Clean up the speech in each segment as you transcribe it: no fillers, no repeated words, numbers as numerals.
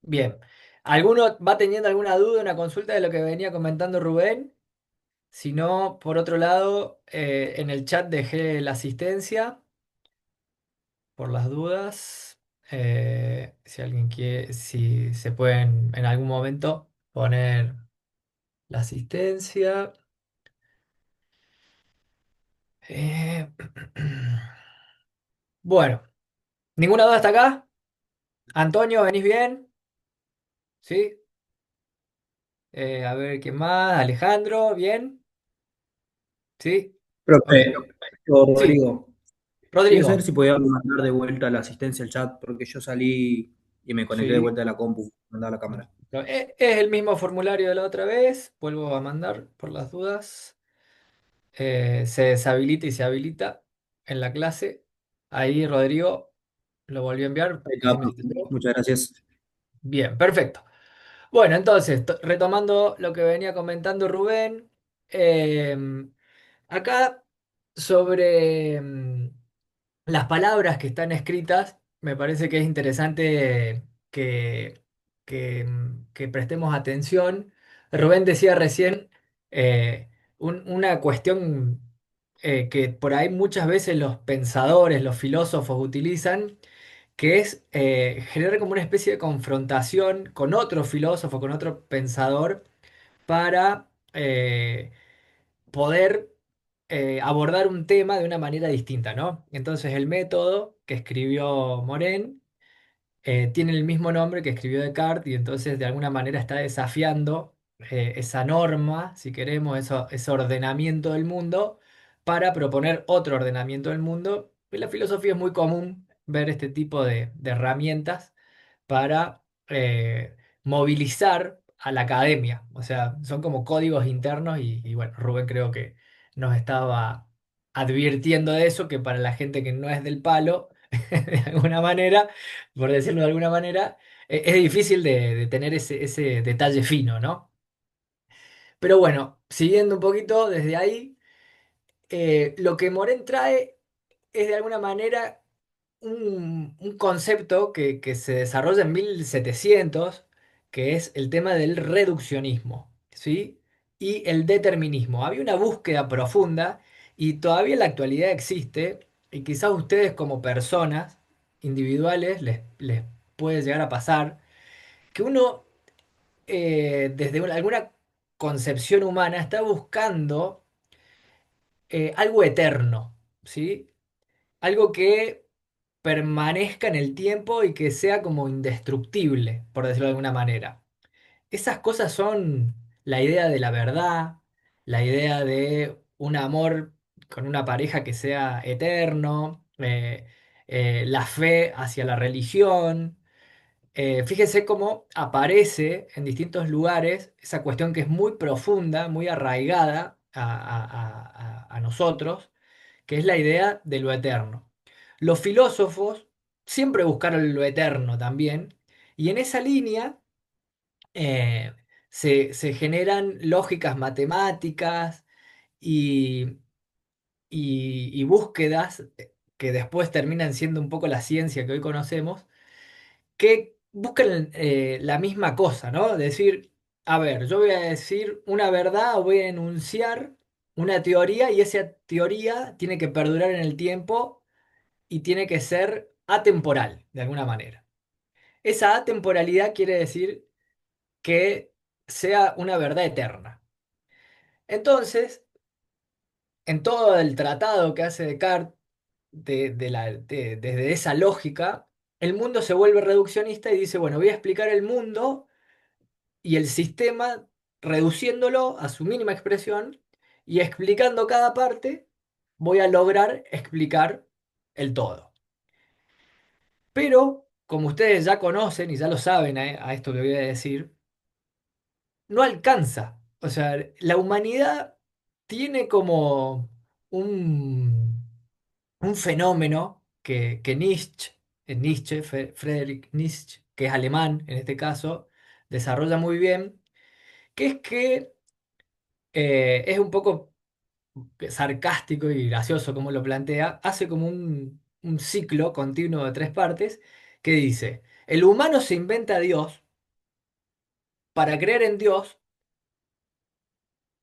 Bien. ¿Alguno va teniendo alguna duda, una consulta de lo que venía comentando Rubén? Si no, por otro lado, en el chat dejé la asistencia por las dudas. Si alguien quiere, si se pueden en algún momento poner la asistencia. Eh, Bueno, ¿ninguna duda hasta acá? Antonio, ¿venís bien? ¿Sí? A ver, ¿qué más? Alejandro, ¿bien? ¿Sí? Ok. Profe, o Sí, Rodrigo, quería saber Rodrigo. si podía mandar de vuelta la asistencia al chat, porque yo salí y me conecté de Sí. vuelta a la compu, mandar la cámara. Es el mismo formulario de la otra vez. Vuelvo a mandar por las dudas. Se deshabilita y se habilita en la clase. Ahí, Rodrigo, lo volvió a enviar. Ahí está, Decime si profe. entró. Muchas gracias. Bien, perfecto. Bueno, entonces, retomando lo que venía comentando Rubén, eh, acá sobre las palabras que están escritas, me parece que es interesante que prestemos atención. Rubén decía recién una cuestión que por ahí muchas veces los pensadores, los filósofos utilizan, que es generar como una especie de confrontación con otro filósofo, con otro pensador, para poder abordar un tema de una manera distinta, ¿no? Entonces el método que escribió Morin tiene el mismo nombre que escribió Descartes y entonces de alguna manera está desafiando esa norma, si queremos, ese ordenamiento del mundo para proponer otro ordenamiento del mundo. En la filosofía es muy común ver este tipo de herramientas para movilizar a la academia. O sea, son como códigos internos y bueno, Rubén creo que nos estaba advirtiendo de eso, que para la gente que no es del palo, de alguna manera, por decirlo de alguna manera, es difícil de tener ese detalle fino, ¿no? Pero bueno, siguiendo un poquito desde ahí, lo que Moren trae es de alguna manera un concepto que se desarrolla en 1700, que es el tema del reduccionismo, ¿sí? Y el determinismo. Había una búsqueda profunda y todavía en la actualidad existe, y quizás ustedes como personas individuales les puede llegar a pasar, que uno desde alguna concepción humana está buscando algo eterno, ¿sí? Algo que permanezca en el tiempo y que sea como indestructible, por decirlo de alguna manera. Esas cosas son la idea de la verdad, la idea de un amor con una pareja que sea eterno, la fe hacia la religión. Fíjese cómo aparece en distintos lugares esa cuestión que es muy profunda, muy arraigada a nosotros, que es la idea de lo eterno. Los filósofos siempre buscaron lo eterno también, y en esa línea eh, se generan lógicas matemáticas y, y búsquedas que después terminan siendo un poco la ciencia que hoy conocemos, que buscan la misma cosa, ¿no? Decir, a ver, yo voy a decir una verdad o voy a enunciar una teoría y esa teoría tiene que perdurar en el tiempo y tiene que ser atemporal, de alguna manera. Esa atemporalidad quiere decir que sea una verdad eterna. Entonces, en todo el tratado que hace Descartes, desde esa lógica, el mundo se vuelve reduccionista y dice, bueno, voy a explicar el mundo y el sistema reduciéndolo a su mínima expresión y explicando cada parte, voy a lograr explicar el todo. Pero, como ustedes ya conocen y ya lo saben a esto que voy a decir, no alcanza. O sea, la humanidad tiene como un, un fenómeno que Nietzsche, Friedrich Nietzsche, que es alemán en este caso, desarrolla muy bien, que es que es un poco sarcástico y gracioso como lo plantea, hace como un ciclo continuo de tres partes que dice, el humano se inventa a Dios, para creer en Dios,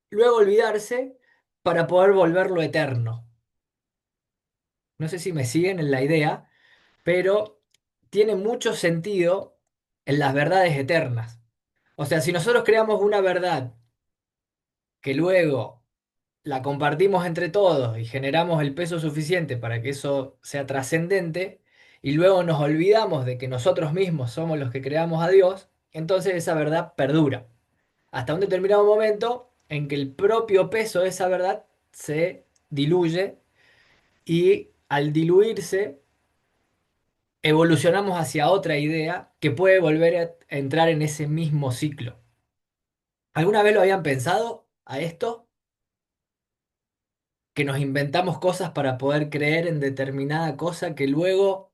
luego olvidarse para poder volverlo eterno. No sé si me siguen en la idea, pero tiene mucho sentido en las verdades eternas. O sea, si nosotros creamos una verdad que luego la compartimos entre todos y generamos el peso suficiente para que eso sea trascendente, y luego nos olvidamos de que nosotros mismos somos los que creamos a Dios, entonces esa verdad perdura. Hasta un determinado momento en que el propio peso de esa verdad se diluye y al diluirse evolucionamos hacia otra idea que puede volver a entrar en ese mismo ciclo. ¿Alguna vez lo habían pensado a esto? Que nos inventamos cosas para poder creer en determinada cosa que luego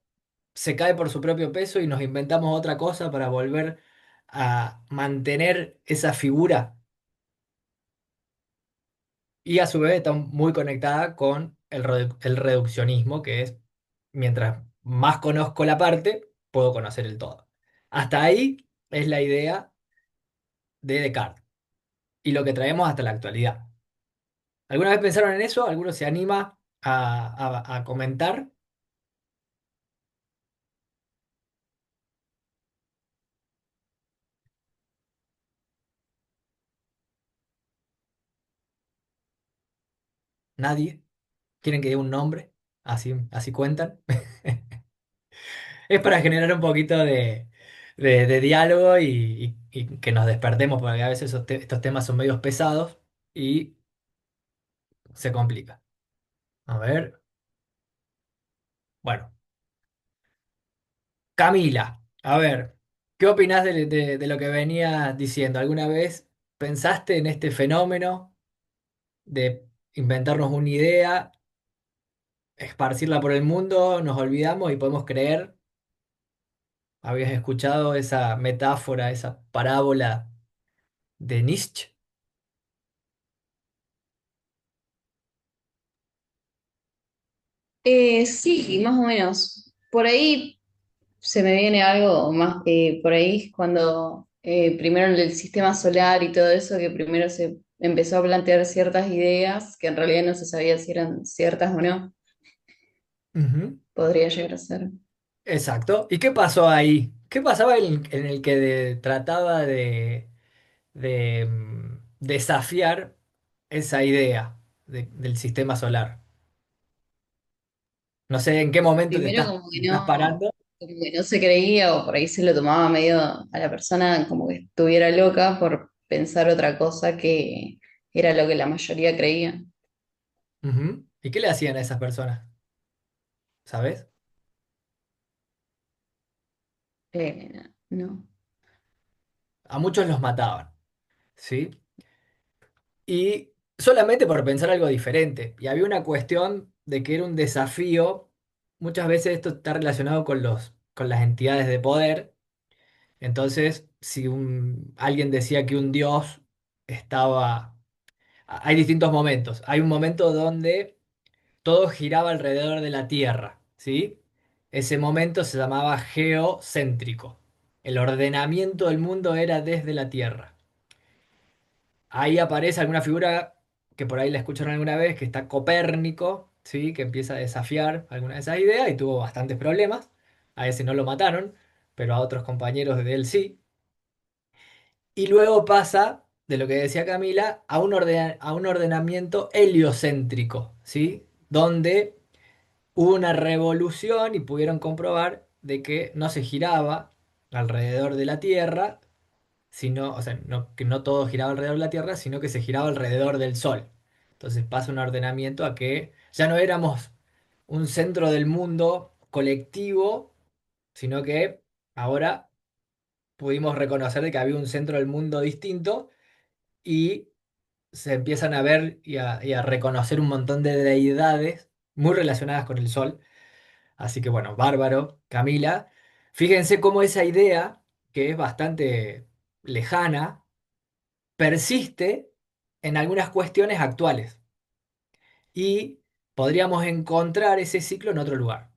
se cae por su propio peso y nos inventamos otra cosa para volver a mantener esa figura. Y a su vez está muy conectada con el reduccionismo, que es mientras más conozco la parte, puedo conocer el todo. Hasta ahí es la idea de Descartes y lo que traemos hasta la actualidad. ¿Alguna vez pensaron en eso? ¿Alguno se anima a comentar? ¿Nadie? ¿Quieren que dé un nombre? Así cuentan. Es para generar un poquito de diálogo y que nos despertemos, porque a veces estos temas son medios pesados y se complica. A ver, bueno, Camila, a ver, ¿qué opinás de lo que venía diciendo? ¿Alguna vez pensaste en este fenómeno de inventarnos una idea, esparcirla por el mundo, nos olvidamos y podemos creer? ¿Habías escuchado esa metáfora, esa parábola de Nietzsche? Sí, más o menos. Por ahí se me viene algo más, por ahí es cuando primero en el sistema solar y todo eso, que primero se empezó a plantear ciertas ideas que en realidad no se sabía si eran ciertas o no, Ujú. podría llegar a ser. Exacto. ¿Y qué pasó ahí? ¿Qué pasaba en el que trataba de desafiar esa idea del sistema solar? No sé en qué momento Primero te estás parando. como que no se creía o por ahí se lo tomaba medio a la persona como que estuviera loca por pensar otra cosa que era lo que la mayoría creía. Ujú. ¿Y qué le hacían a esas personas? ¿Sabes? No. A muchos los mataban, ¿sí? Y solamente por pensar algo diferente. Y había una cuestión de que era un desafío. Muchas veces esto está relacionado con con las entidades de poder. Entonces, si alguien decía que un dios estaba... Hay distintos momentos. Hay un momento donde todo giraba alrededor de la Tierra, ¿sí? Ese momento se llamaba geocéntrico. El ordenamiento del mundo era desde la Tierra. Ahí aparece alguna figura que por ahí la escucharon alguna vez, que está Copérnico, ¿sí? Que empieza a desafiar alguna de esas ideas y tuvo bastantes problemas. A ese no lo mataron, pero a otros compañeros de él sí. Y luego pasa, de lo que decía Camila, a un ordenamiento heliocéntrico, ¿sí? Donde hubo una revolución y pudieron comprobar de que no se giraba alrededor de la Tierra, sino, o sea, que no todo giraba alrededor de la Tierra, sino que se giraba alrededor del Sol. Entonces pasa un ordenamiento a que ya no éramos un centro del mundo colectivo, sino que ahora pudimos reconocer de que había un centro del mundo distinto y se empiezan a ver y a reconocer un montón de deidades muy relacionadas con el Sol. Así que bueno, bárbaro, Camila. Fíjense cómo esa idea, que es bastante lejana, persiste en algunas cuestiones actuales y podríamos encontrar ese ciclo en otro lugar.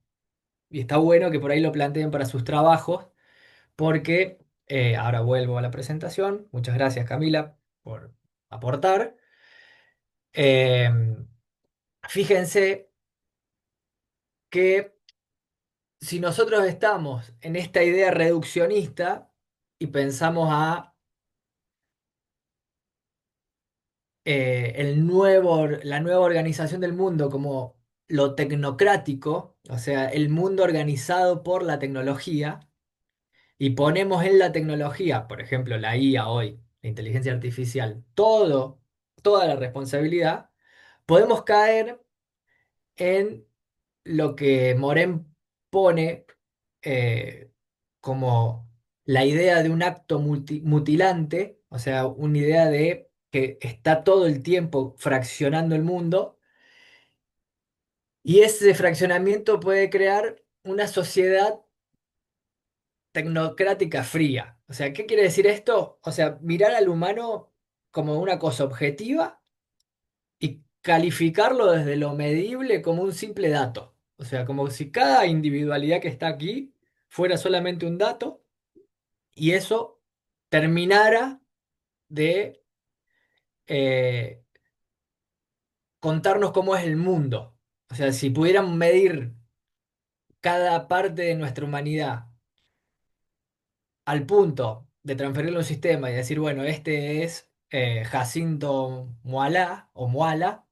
Y está bueno que por ahí lo planteen para sus trabajos porque Ahora vuelvo a la presentación. Muchas gracias, Camila, por aportar. Eh, Fíjense que si nosotros estamos en esta idea reduccionista y pensamos a la nueva organización del mundo como lo tecnocrático, o sea, el mundo organizado por la tecnología, y ponemos en la tecnología, por ejemplo, la IA hoy, la inteligencia artificial, toda la responsabilidad, podemos caer en lo que Moren pone eh, como la idea de un acto mutilante, o sea, una idea de que está todo el tiempo fraccionando el mundo, y ese fraccionamiento puede crear una sociedad tecnocrática fría. O sea, ¿qué quiere decir esto? O sea, mirar al humano como una cosa objetiva y calificarlo desde lo medible como un simple dato. O sea, como si cada individualidad que está aquí fuera solamente un dato y eso terminara de eh, contarnos cómo es el mundo. O sea, si pudieran medir cada parte de nuestra humanidad al punto de transferirlo a un sistema y decir, bueno, este es Jacinto Moalá o Moala,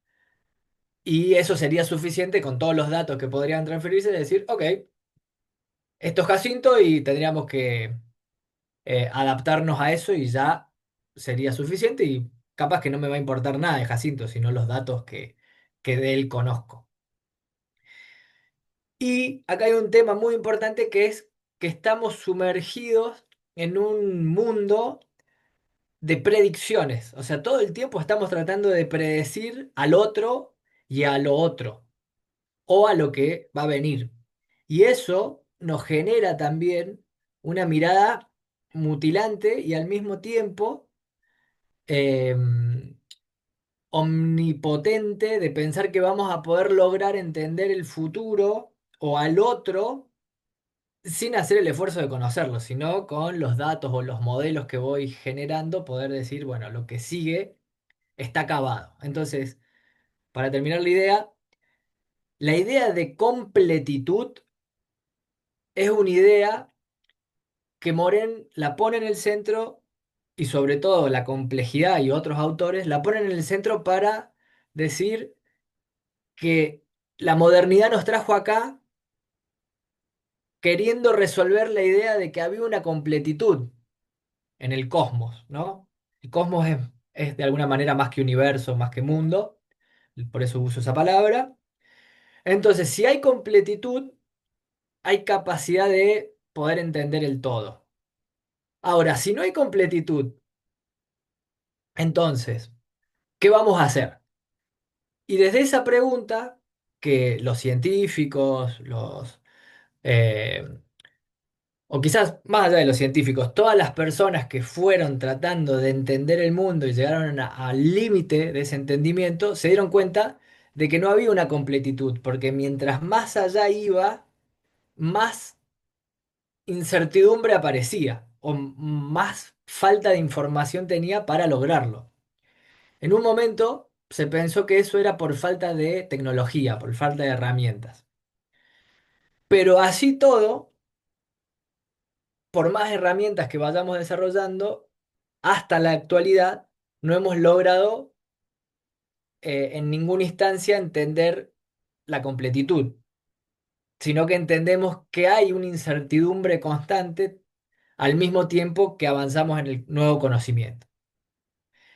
y eso sería suficiente con todos los datos que podrían transferirse y decir, ok, esto es Jacinto y tendríamos que adaptarnos a eso y ya sería suficiente y capaz que no me va a importar nada de Jacinto, sino los datos que de él conozco. Y acá hay un tema muy importante que es que estamos sumergidos en un mundo de predicciones. O sea, todo el tiempo estamos tratando de predecir al otro y a lo otro, o a lo que va a venir. Y eso nos genera también una mirada mutilante y al mismo tiempo eh, omnipotente de pensar que vamos a poder lograr entender el futuro o al otro sin hacer el esfuerzo de conocerlo, sino con los datos o los modelos que voy generando, poder decir, bueno, lo que sigue está acabado. Entonces, para terminar la idea de completitud es una idea que Moren la pone en el centro y sobre todo la complejidad y otros autores la ponen en el centro para decir que la modernidad nos trajo acá queriendo resolver la idea de que había una completitud en el cosmos, ¿no? El cosmos es de alguna manera más que universo, más que mundo, por eso uso esa palabra. Entonces, si hay completitud, hay capacidad de poder entender el todo. Ahora, si no hay completitud, entonces, ¿qué vamos a hacer? Y desde esa pregunta, que los científicos, eh, o quizás más allá de los científicos, todas las personas que fueron tratando de entender el mundo y llegaron al límite de ese entendimiento, se dieron cuenta de que no había una completitud, porque mientras más allá iba, más incertidumbre aparecía o más falta de información tenía para lograrlo. En un momento se pensó que eso era por falta de tecnología, por falta de herramientas. Pero así todo, por más herramientas que vayamos desarrollando, hasta la actualidad no hemos logrado en ninguna instancia entender la completitud, sino que entendemos que hay una incertidumbre constante al mismo tiempo que avanzamos en el nuevo conocimiento.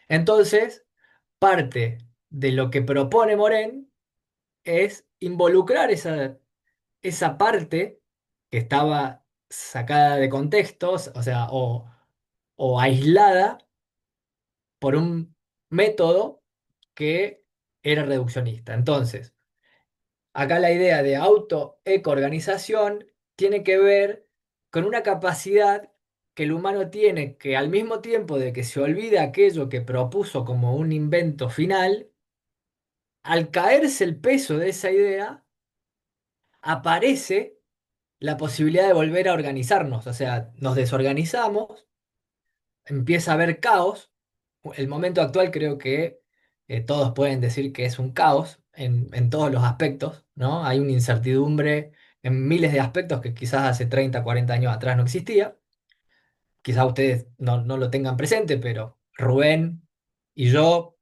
Entonces, parte de lo que propone Moren es involucrar esa parte que estaba sacada de contextos, o sea, o aislada por un método que era reduccionista. Entonces, acá la idea de auto-eco-organización tiene que ver con una capacidad que el humano tiene que al mismo tiempo de que se olvida aquello que propuso como un invento final, al caerse el peso de esa idea, aparece la posibilidad de volver a organizarnos. O sea, nos desorganizamos empieza a haber caos. El momento actual creo que todos pueden decir que es un caos en todos los aspectos, ¿no? Hay una incertidumbre en miles de aspectos que quizás hace 30, 40 años atrás no existía. Quizás ustedes no lo tengan presente, pero Rubén y yo,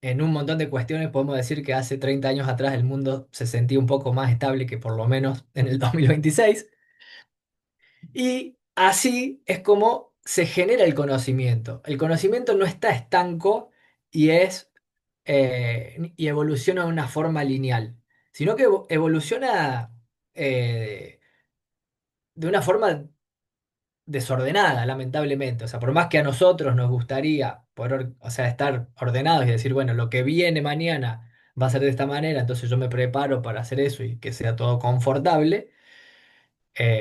en un montón de cuestiones, podemos decir que hace 30 años atrás el mundo se sentía un poco más estable que por lo menos en el 2026. Y así es como se genera el conocimiento. El conocimiento no está estanco y y evoluciona de una forma lineal, sino que evoluciona eh, de una forma desordenada, lamentablemente. O sea, por más que a nosotros nos gustaría poder, o sea, estar ordenados y decir, bueno, lo que viene mañana va a ser de esta manera, entonces yo me preparo para hacer eso y que sea todo confortable.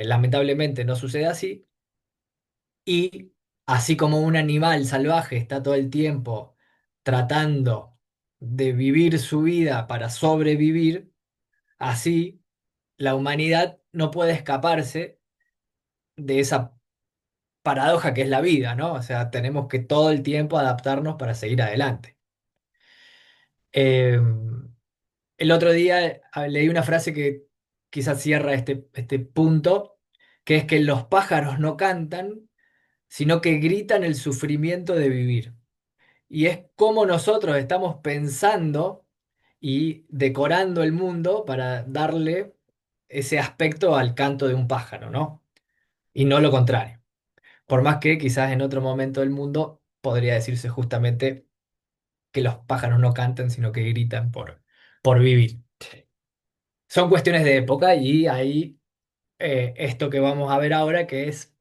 Lamentablemente no sucede así. Y así como un animal salvaje está todo el tiempo tratando de vivir su vida para sobrevivir, así la humanidad no puede escaparse de esa paradoja que es la vida, ¿no? O sea, tenemos que todo el tiempo adaptarnos para seguir adelante. Eh, el otro día leí una frase que quizás cierra este punto, que es que los pájaros no cantan, sino que gritan el sufrimiento de vivir. Y es como nosotros estamos pensando y decorando el mundo para darle ese aspecto al canto de un pájaro, ¿no? Y no lo contrario. Por más que quizás en otro momento del mundo podría decirse justamente que los pájaros no cantan, sino que gritan por vivir. Son cuestiones de época y ahí esto que vamos a ver ahora, que es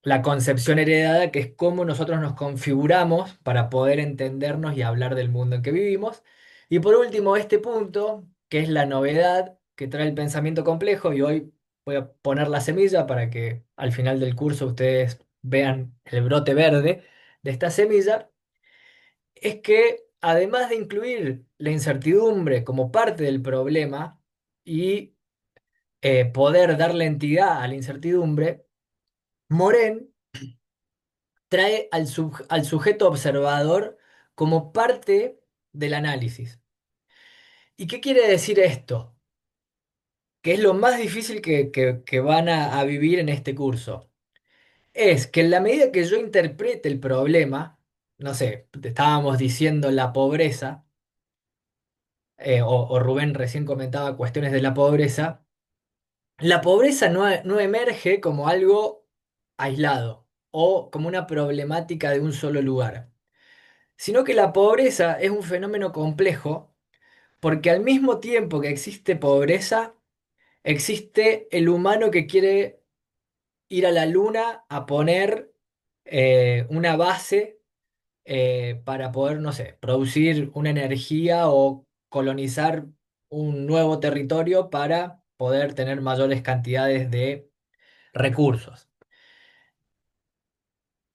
la concepción heredada, que es cómo nosotros nos configuramos para poder entendernos y hablar del mundo en que vivimos. Y por último, este punto, que es la novedad que trae el pensamiento complejo, y hoy voy a poner la semilla para que al final del curso ustedes vean el brote verde de esta semilla, es que además de incluir la incertidumbre como parte del problema, y poder darle entidad a la incertidumbre, Moren trae al sujeto observador como parte del análisis. ¿Y qué quiere decir esto? Que es lo más difícil que van a vivir en este curso. Es que en la medida que yo interprete el problema, no sé, te estábamos diciendo la pobreza, o Rubén recién comentaba cuestiones de la pobreza no emerge como algo aislado o como una problemática de un solo lugar, sino que la pobreza es un fenómeno complejo porque al mismo tiempo que existe pobreza, existe el humano que quiere ir a la luna a poner una base para poder, no sé, producir una energía o colonizar un nuevo territorio para poder tener mayores cantidades de recursos.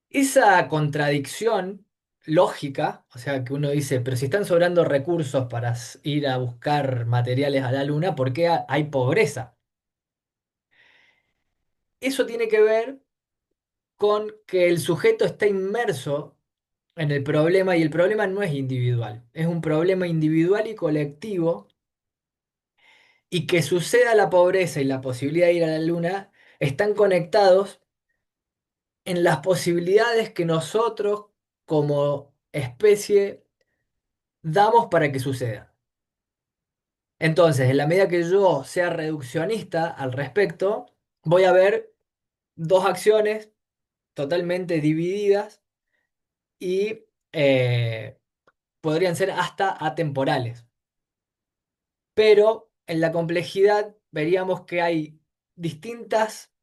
Esa contradicción lógica, o sea, que uno dice, pero si están sobrando recursos para ir a buscar materiales a la luna, ¿por qué hay pobreza? Eso tiene que ver con que el sujeto está inmerso en el problema y el problema no es individual, es un problema individual y colectivo, y que suceda la pobreza y la posibilidad de ir a la luna están conectados en las posibilidades que nosotros como especie damos para que suceda. Entonces, en la medida que yo sea reduccionista al respecto, voy a ver dos acciones totalmente divididas y podrían ser hasta atemporales. Pero en la complejidad veríamos que hay distintas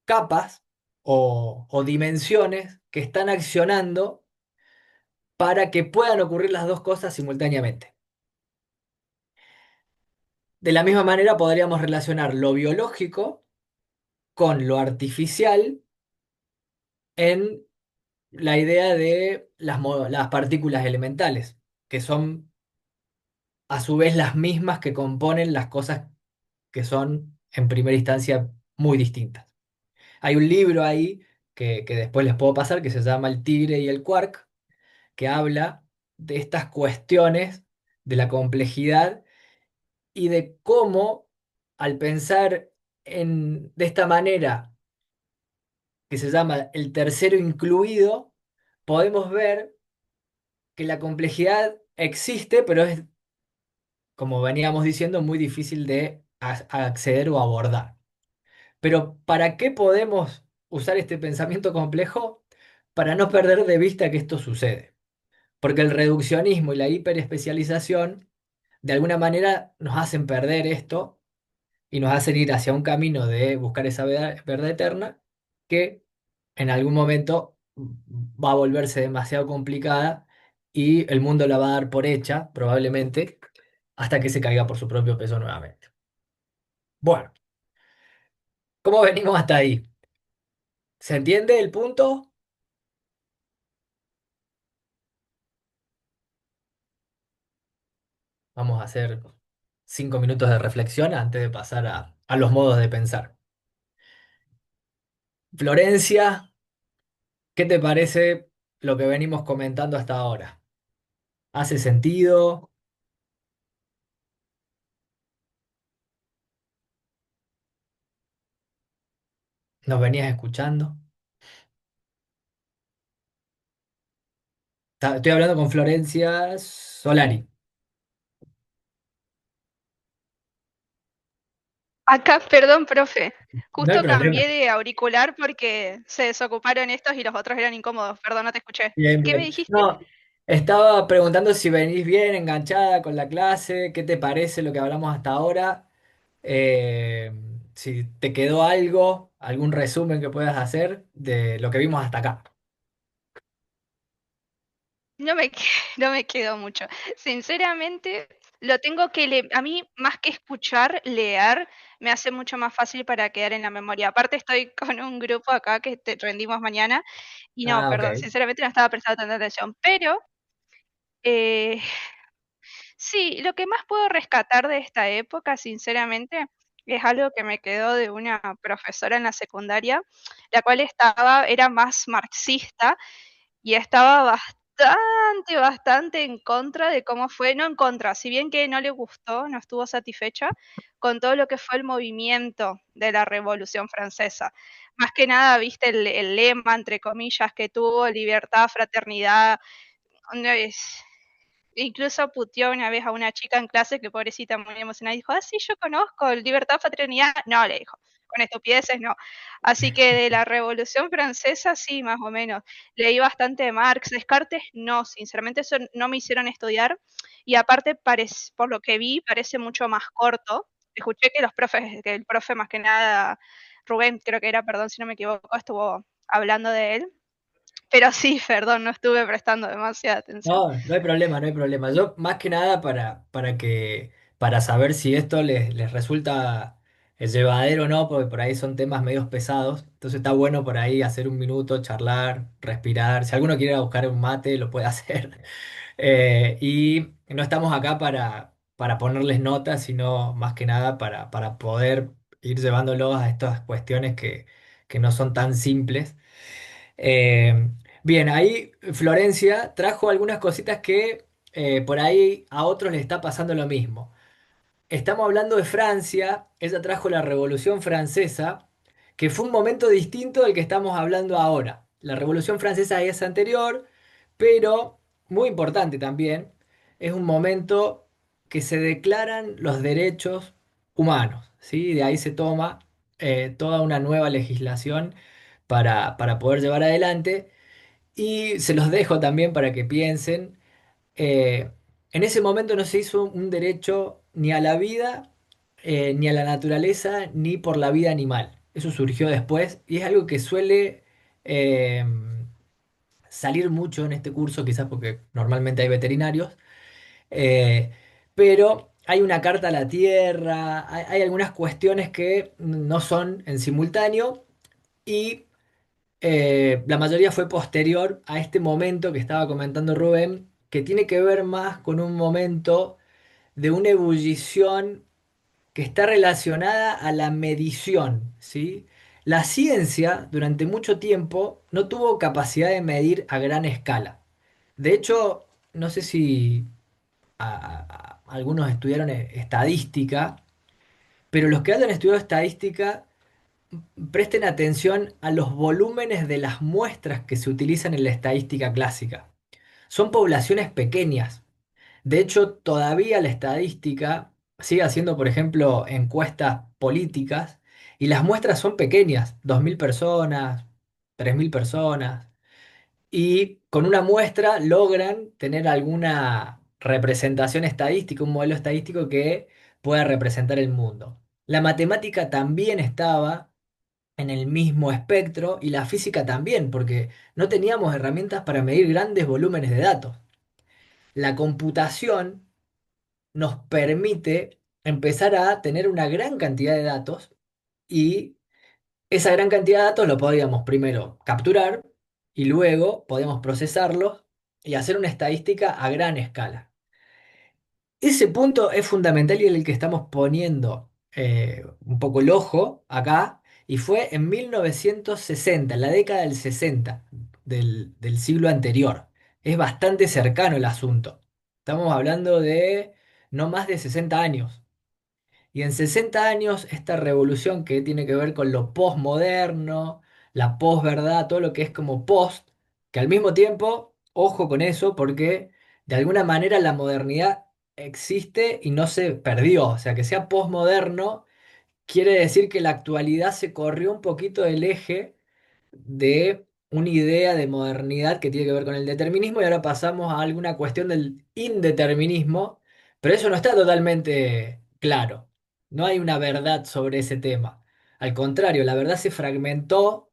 capas o dimensiones que están accionando para que puedan ocurrir las dos cosas simultáneamente. De la misma manera podríamos relacionar lo biológico con lo artificial en la idea de las partículas elementales, que son a su vez las mismas que componen las cosas que son en primera instancia muy distintas. Hay un libro ahí que después les puedo pasar, que se llama El Tigre y el Quark, que habla de estas cuestiones de la complejidad y de cómo al pensar de esta manera que se llama el tercero incluido, podemos ver que la complejidad existe, pero es, como veníamos diciendo, muy difícil de acceder o abordar. Pero ¿para qué podemos usar este pensamiento complejo? Para no perder de vista que esto sucede. Porque el reduccionismo y la hiperespecialización de alguna manera nos hacen perder esto y nos hacen ir hacia un camino de buscar esa verdad eterna que en algún momento va a volverse demasiado complicada y el mundo la va a dar por hecha, probablemente, hasta que se caiga por su propio peso nuevamente. Bueno, ¿cómo venimos hasta ahí? ¿Se entiende el punto? Vamos a hacer 5 minutos de reflexión antes de pasar a los modos de pensar. Florencia, ¿qué te parece lo que venimos comentando hasta ahora? ¿Hace sentido? ¿Nos venías escuchando? Estoy hablando con Florencia Solari. Acá, perdón, profe. No hay Justo problema. cambié de auricular porque se desocuparon estos y los otros eran incómodos. Perdón, no te escuché. Bien, ¿Qué me bien. dijiste? No, estaba preguntando si venís bien enganchada con la clase, qué te parece lo que hablamos hasta ahora, Eh, si te quedó algo, algún resumen que puedas hacer de lo que vimos hasta acá. No me, no me quedó mucho. Sinceramente, lo tengo que leer. A mí, más que escuchar, leer me hace mucho más fácil para quedar en la memoria. Aparte, estoy con un grupo acá que rendimos mañana y no, Ah, ok. perdón, sinceramente no estaba prestando tanta atención. Pero eh, sí, lo que más puedo rescatar de esta época, sinceramente, es algo que me quedó de una profesora en la secundaria, la cual era más marxista y estaba bastante en contra de cómo fue, no en contra, si bien que no le gustó, no estuvo satisfecha con todo lo que fue el movimiento de la Revolución Francesa. Más que nada, viste el lema, entre comillas, que tuvo, libertad, fraternidad, no es, incluso puteó una vez a una chica en clase que pobrecita muy emocionada dijo, ah, sí, yo conozco, libertad, fraternidad. No, le dijo, con estupideces no. Así que de la Revolución Francesa, sí, más o menos. Leí bastante de Marx, Descartes, no, sinceramente eso no me hicieron estudiar. Y aparte, por lo que vi, parece mucho más corto. Escuché que que el profe más que nada, Rubén, creo que era, perdón si no me equivoco, estuvo hablando de él. Pero sí, perdón, no estuve prestando demasiada atención. No, no hay problema, no hay problema. Yo, más que nada, para saber si esto les resulta llevadero o no, porque por ahí son temas medios pesados. Entonces está bueno por ahí hacer un minuto, charlar, respirar. Si alguno quiere ir a buscar un mate, lo puede hacer. Y no estamos acá para ponerles notas, sino más que nada para poder ir llevándolos a estas cuestiones que no son tan simples. Eh, Bien, ahí Florencia trajo algunas cositas que por ahí a otros les está pasando lo mismo. Estamos hablando de Francia, ella trajo la Revolución Francesa, que fue un momento distinto del que estamos hablando ahora. La Revolución Francesa es anterior, pero muy importante también, es un momento que se declaran los derechos humanos, ¿sí? De ahí se toma toda una nueva legislación para poder llevar adelante. Y se los dejo también para que piensen. eh, en ese momento no se hizo un derecho ni a la vida, ni a la naturaleza, ni por la vida animal. Eso surgió después y es algo que suele eh, salir mucho en este curso, quizás porque normalmente hay veterinarios, eh, pero hay una carta a la tierra, hay algunas cuestiones que no son en simultáneo y la mayoría fue posterior a este momento que estaba comentando Rubén, que tiene que ver más con un momento de una ebullición que está relacionada a la medición, ¿sí? La ciencia durante mucho tiempo no tuvo capacidad de medir a gran escala. De hecho, no sé si algunos estudiaron estadística, pero los que hayan estudiado estadística, presten atención a los volúmenes de las muestras que se utilizan en la estadística clásica. Son poblaciones pequeñas. De hecho, todavía la estadística sigue haciendo, por ejemplo, encuestas políticas y las muestras son pequeñas, 2.000 personas, 3.000 personas, y con una muestra logran tener alguna representación estadística, un modelo estadístico que pueda representar el mundo. La matemática también estaba en el mismo espectro y la física también, porque no teníamos herramientas para medir grandes volúmenes de datos. La computación nos permite empezar a tener una gran cantidad de datos y esa gran cantidad de datos lo podíamos primero capturar y luego podíamos procesarlos y hacer una estadística a gran escala. Ese punto es fundamental y en el que estamos poniendo un poco el ojo acá, y fue en 1960, en la década del 60 del siglo anterior. Es bastante cercano el asunto. Estamos hablando de no más de 60 años. Y en 60 años, esta revolución que tiene que ver con lo postmoderno, la posverdad, todo lo que es como post, que al mismo tiempo, ojo con eso, porque de alguna manera la modernidad existe y no se perdió. O sea, que sea postmoderno quiere decir que la actualidad se corrió un poquito del eje de una idea de modernidad que tiene que ver con el determinismo y ahora pasamos a alguna cuestión del indeterminismo, pero eso no está totalmente claro. No hay una verdad sobre ese tema. Al contrario, la verdad se fragmentó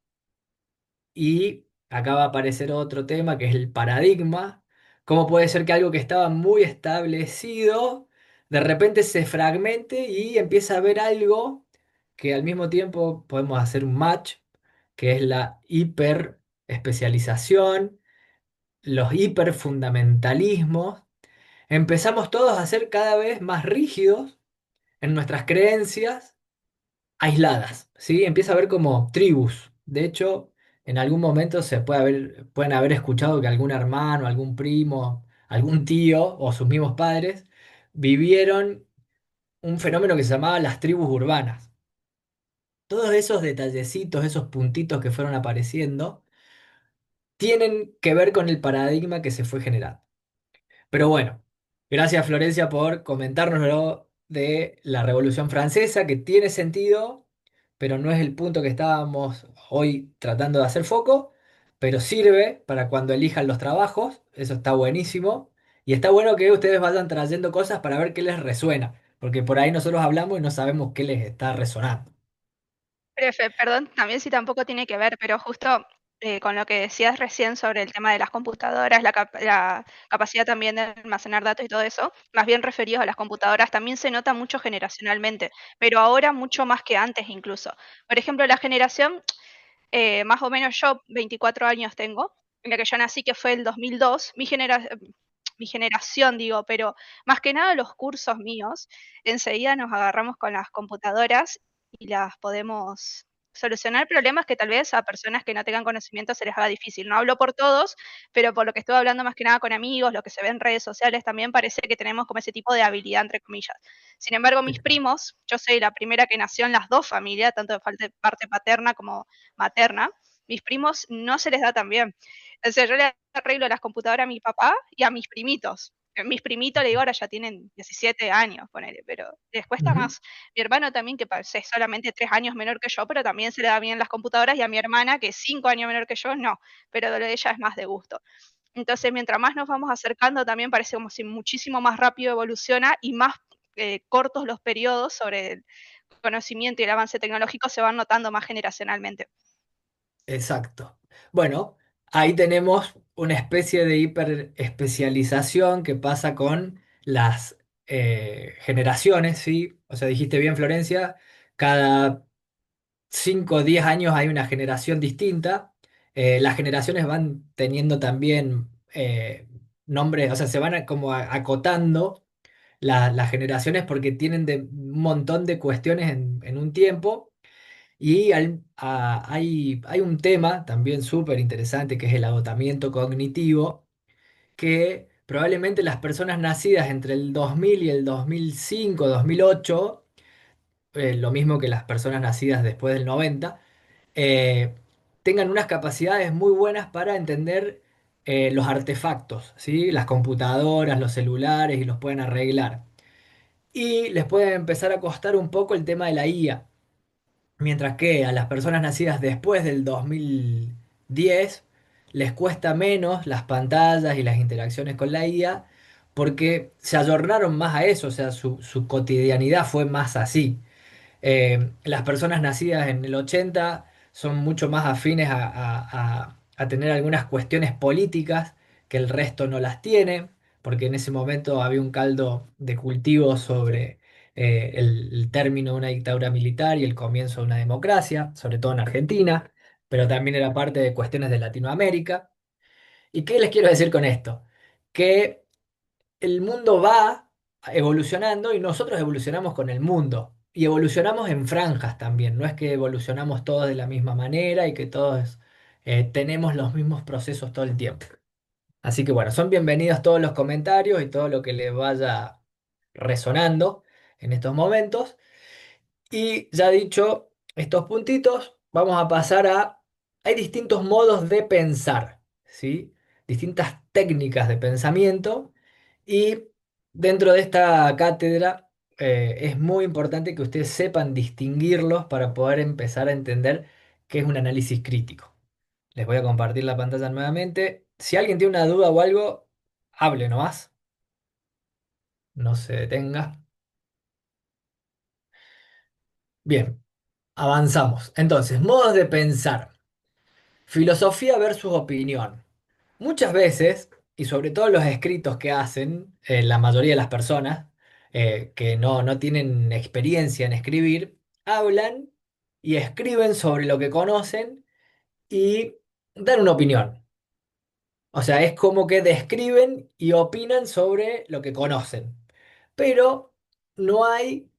y acá va a aparecer otro tema que es el paradigma. ¿Cómo puede ser que algo que estaba muy establecido de repente se fragmente y empieza a haber algo que al mismo tiempo podemos hacer un match, que es la hiperespecialización, los hiperfundamentalismos? Empezamos todos a ser cada vez más rígidos en nuestras creencias aisladas, ¿sí? Empieza a haber como tribus. De hecho, en algún momento pueden haber escuchado que algún hermano, algún primo, algún tío o sus mismos padres vivieron un fenómeno que se llamaba las tribus urbanas. Todos esos detallecitos, esos puntitos que fueron apareciendo, tienen que ver con el paradigma que se fue generando. Pero bueno, gracias Florencia por comentárnoslo de la Revolución Francesa, que tiene sentido, pero no es el punto que estábamos hoy tratando de hacer foco, pero sirve para cuando elijan los trabajos, eso está buenísimo, y está bueno que ustedes vayan trayendo cosas para ver qué les resuena, porque por ahí nosotros hablamos y no sabemos qué les está resonando. Prefe, perdón, también sí tampoco tiene que ver, pero justo con lo que decías recién sobre el tema de las computadoras, la capacidad también de almacenar datos y todo eso, más bien referidos a las computadoras, también se nota mucho generacionalmente, pero ahora mucho más que antes incluso. Por ejemplo, la generación, más o menos yo 24 años tengo, en la que yo nací, que fue el 2002, mi generación digo, pero más que nada los cursos míos, enseguida nos agarramos con las computadoras y las podemos solucionar problemas que tal vez a personas que no tengan conocimiento se les haga difícil. No hablo por todos, pero por lo que estuve hablando más que nada con amigos, lo que se ve en redes sociales, también parece que tenemos como ese tipo de habilidad, entre comillas. Sin embargo, mis primos, yo soy la primera que nació en las dos familias, tanto de parte paterna como materna, mis primos no se les da tan bien. O sea, yo le arreglo las computadoras a mi papá y a mis primitos. Mis primitos, le digo, ahora ya tienen 17 años, ponele, pero les cuesta Ujú. más. Mi hermano también, que es solamente 3 años menor que yo, pero también se le da bien las computadoras, y a mi hermana, que es 5 años menor que yo, no, pero lo de ella es más de gusto. Entonces, mientras más nos vamos acercando, también parece como si muchísimo más rápido evoluciona y más cortos los periodos sobre el conocimiento y el avance tecnológico se van notando más generacionalmente. Exacto. Bueno, ahí tenemos una especie de hiperespecialización que pasa con las generaciones, ¿sí? O sea, dijiste bien, Florencia, cada 5 o 10 años hay una generación distinta. Las generaciones van teniendo también nombres, o sea, se van como acotando las generaciones porque tienen un montón de cuestiones en un tiempo. Y hay un tema también súper interesante que es el agotamiento cognitivo, que probablemente las personas nacidas entre el 2000 y el 2005, 2008, lo mismo que las personas nacidas después del 90, eh, tengan unas capacidades muy buenas para entender los artefactos, ¿sí? Las computadoras, los celulares y los pueden arreglar. Y les puede empezar a costar un poco el tema de la IA. Mientras que a las personas nacidas después del 2010 les cuesta menos las pantallas y las interacciones con la IA porque se ayornaron más a eso, o sea, su cotidianidad fue más así. Las personas nacidas en el 80 son mucho más afines a tener algunas cuestiones políticas que el resto no las tiene, porque en ese momento había un caldo de cultivo sobre el término de una dictadura militar y el comienzo de una democracia, sobre todo en Argentina, pero también era parte de cuestiones de Latinoamérica. ¿Y qué les quiero decir con esto? Que el mundo va evolucionando y nosotros evolucionamos con el mundo. Y evolucionamos en franjas también. No es que evolucionamos todos de la misma manera y que todos tenemos los mismos procesos todo el tiempo. Así que bueno, son bienvenidos todos los comentarios y todo lo que les vaya resonando en estos momentos. Y ya dicho estos puntitos, vamos a pasar a... Hay distintos modos de pensar, ¿sí? Distintas técnicas de pensamiento y dentro de esta cátedra es muy importante que ustedes sepan distinguirlos para poder empezar a entender qué es un análisis crítico. Les voy a compartir la pantalla nuevamente. Si alguien tiene una duda o algo, hable nomás, no se detenga. Bien, avanzamos. Entonces, modos de pensar. Filosofía versus opinión. Muchas veces, y sobre todo los escritos que hacen la mayoría de las personas que no tienen experiencia en escribir, hablan y escriben sobre lo que conocen y dan una opinión. O sea, es como que describen y opinan sobre lo que conocen. Pero no hay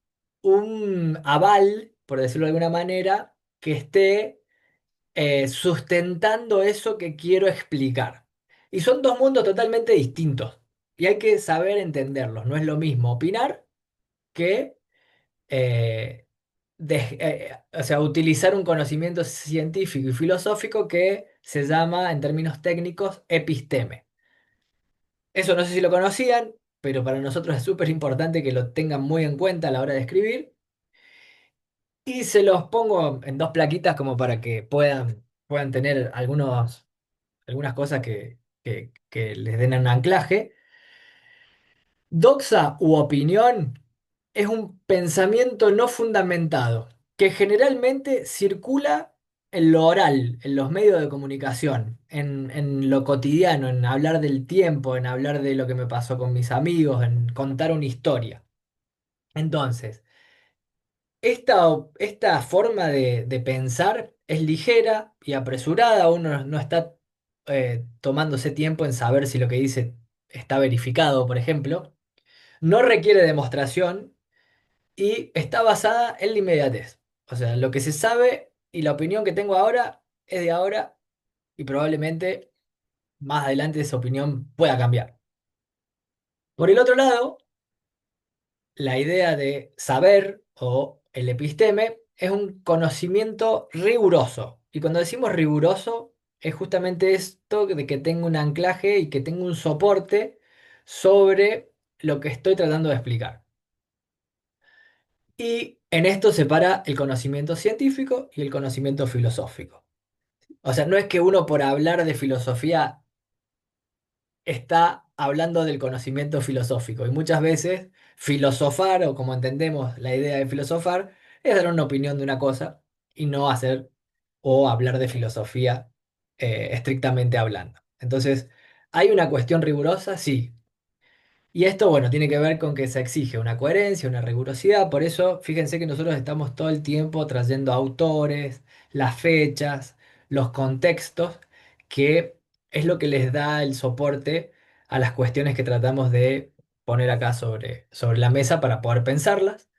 un aval, por decirlo de alguna manera, que esté sustentando eso que quiero explicar. Y son dos mundos totalmente distintos y hay que saber entenderlos. No es lo mismo opinar que eh, o sea, utilizar un conocimiento científico y filosófico que se llama, en términos técnicos, episteme. Eso no sé si lo conocían, pero para nosotros es súper importante que lo tengan muy en cuenta a la hora de escribir. Y se los pongo en dos plaquitas como para que puedan tener algunas cosas que les den un anclaje. Doxa u opinión es un pensamiento no fundamentado que generalmente circula en lo oral, en los medios de comunicación, en lo cotidiano, en hablar del tiempo, en hablar de lo que me pasó con mis amigos, en contar una historia. Entonces, esta forma de pensar es ligera y apresurada, uno no está tomándose tiempo en saber si lo que dice está verificado, por ejemplo, no requiere demostración y está basada en la inmediatez. O sea, lo que se sabe y la opinión que tengo ahora es de ahora y probablemente más adelante esa opinión pueda cambiar. Por el otro lado, la idea de saber o el episteme es un conocimiento riguroso. Y cuando decimos riguroso, es justamente esto de que tenga un anclaje y que tenga un soporte sobre lo que estoy tratando de explicar. Y en esto se separa el conocimiento científico y el conocimiento filosófico. O sea, no es que uno por hablar de filosofía está hablando del conocimiento filosófico. Y muchas veces filosofar, o como entendemos la idea de filosofar, es dar una opinión de una cosa y no hacer o hablar de filosofía estrictamente hablando. Entonces, ¿hay una cuestión rigurosa? Sí. Y esto, bueno, tiene que ver con que se exige una coherencia, una rigurosidad. Por eso, fíjense que nosotros estamos todo el tiempo trayendo autores, las fechas, los contextos, que es lo que les da el soporte a las cuestiones que tratamos de poner acá sobre la mesa para poder pensarlas.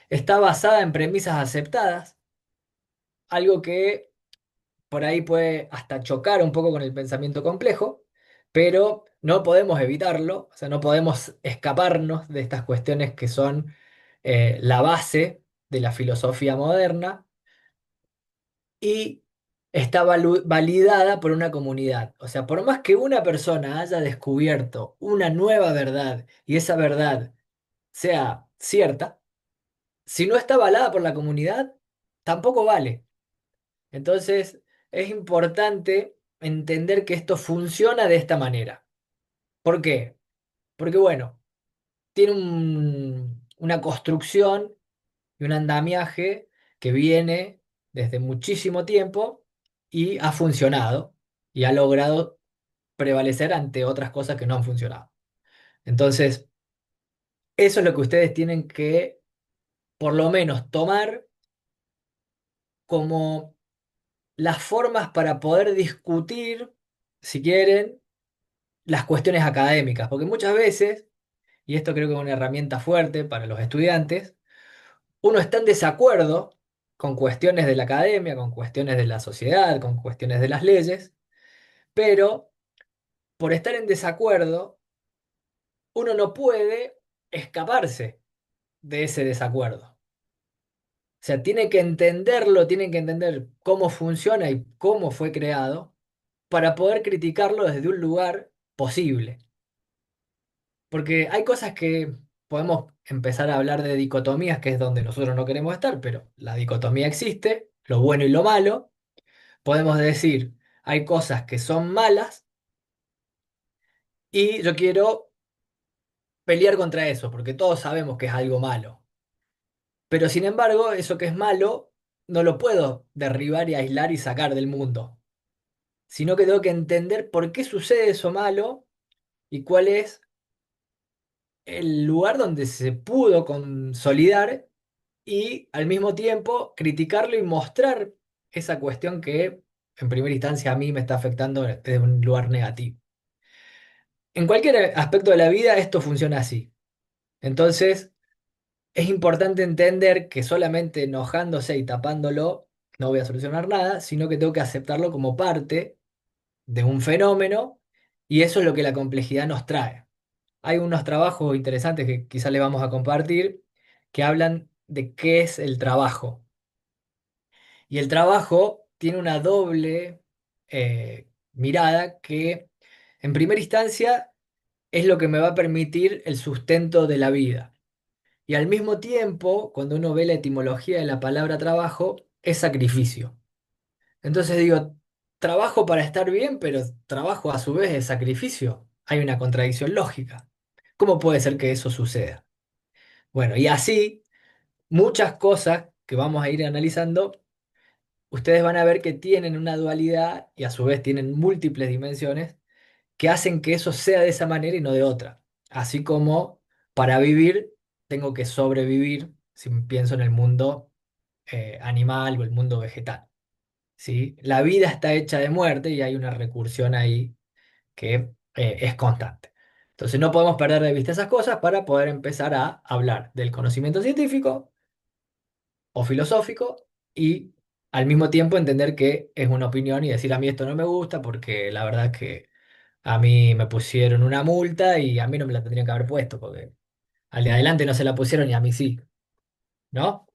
Está basada en premisas aceptadas. algo que por ahí puede hasta chocar un poco con el pensamiento complejo, pero no podemos evitarlo, o sea, no podemos escaparnos de estas cuestiones que son la base de la filosofía moderna y está validada por una comunidad. O sea, por más que una persona haya descubierto una nueva verdad y esa verdad sea cierta, si no está avalada por la comunidad, tampoco vale. Entonces, es importante entender que esto funciona de esta manera. ¿Por qué? Porque, bueno, tiene una construcción y un andamiaje que viene desde muchísimo tiempo y ha funcionado y ha logrado prevalecer ante otras cosas que no han funcionado. Entonces, eso es lo que ustedes tienen que, por lo menos, tomar como las formas para poder discutir, si quieren, las cuestiones académicas, porque muchas veces, y esto creo que es una herramienta fuerte para los estudiantes, uno está en desacuerdo con cuestiones de la academia, con cuestiones de la sociedad, con cuestiones de las leyes, pero por estar en desacuerdo, uno no puede escaparse de ese desacuerdo. O sea, tiene que entenderlo, tiene que entender cómo funciona y cómo fue creado para poder criticarlo desde un lugar posible. Porque hay cosas que podemos empezar a hablar de dicotomías, que es donde nosotros no queremos estar, pero la dicotomía existe, lo bueno y lo malo. Podemos decir, hay cosas que son malas y yo quiero pelear contra eso, porque todos sabemos que es algo malo. Pero sin embargo, eso que es malo, no lo puedo derribar y aislar y sacar del mundo, sino que tengo que entender por qué sucede eso malo y cuál es el lugar donde se pudo consolidar y al mismo tiempo criticarlo y mostrar esa cuestión que en primera instancia a mí me está afectando desde un lugar negativo. En cualquier aspecto de la vida esto funciona así. Entonces es importante entender que solamente enojándose y tapándolo no voy a solucionar nada, sino que tengo que aceptarlo como parte de un fenómeno y eso es lo que la complejidad nos trae. Hay unos trabajos interesantes que quizás les vamos a compartir que hablan de qué es el trabajo. Y el trabajo tiene una doble mirada que, en primera instancia, es lo que me va a permitir el sustento de la vida. Y al mismo tiempo, cuando uno ve la etimología de la palabra trabajo, es sacrificio. Entonces digo, trabajo para estar bien, pero trabajo a su vez es sacrificio. Hay una contradicción lógica. ¿Cómo puede ser que eso suceda? Bueno, y así muchas cosas que vamos a ir analizando ustedes van a ver que tienen una dualidad y a su vez tienen múltiples dimensiones que hacen que eso sea de esa manera y no de otra. Así como para vivir tengo que sobrevivir si pienso en el mundo animal o el mundo vegetal. ¿Sí? La vida está hecha de muerte y hay una recursión ahí que es constante. Entonces no podemos perder de vista esas cosas para poder empezar a hablar del conocimiento científico o filosófico y al mismo tiempo entender que es una opinión y decir a mí esto no me gusta porque la verdad es que a mí me pusieron una multa y a mí no me la tendrían que haber puesto porque al de adelante no se la pusieron y a mí sí, ¿no?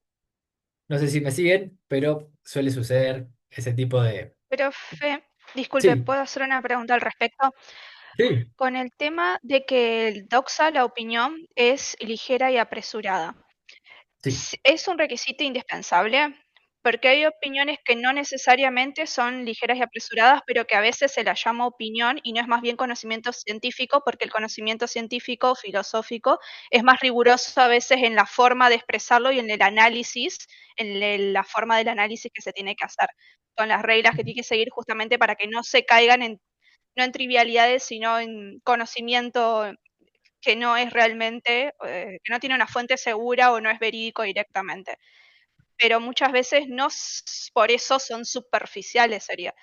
No sé si me siguen, pero suele suceder ese tipo de... Pero disculpe, Sí, ¿puedo hacer una pregunta al respecto? sí, Con el tema de que el doxa, la opinión, es ligera y apresurada. sí. ¿Es un requisito indispensable? Porque hay opiniones que no necesariamente son ligeras y apresuradas, pero que a veces se las llama opinión y no es más bien conocimiento científico, porque el conocimiento científico, filosófico, es más riguroso a veces en la forma de expresarlo y en el análisis, la forma del análisis que se tiene que hacer, con las reglas que tiene que seguir justamente para que no se caigan no en trivialidades, sino en conocimiento que no es realmente, que no tiene una fuente segura o no es verídico directamente. Pero muchas veces no por eso son superficiales, sería.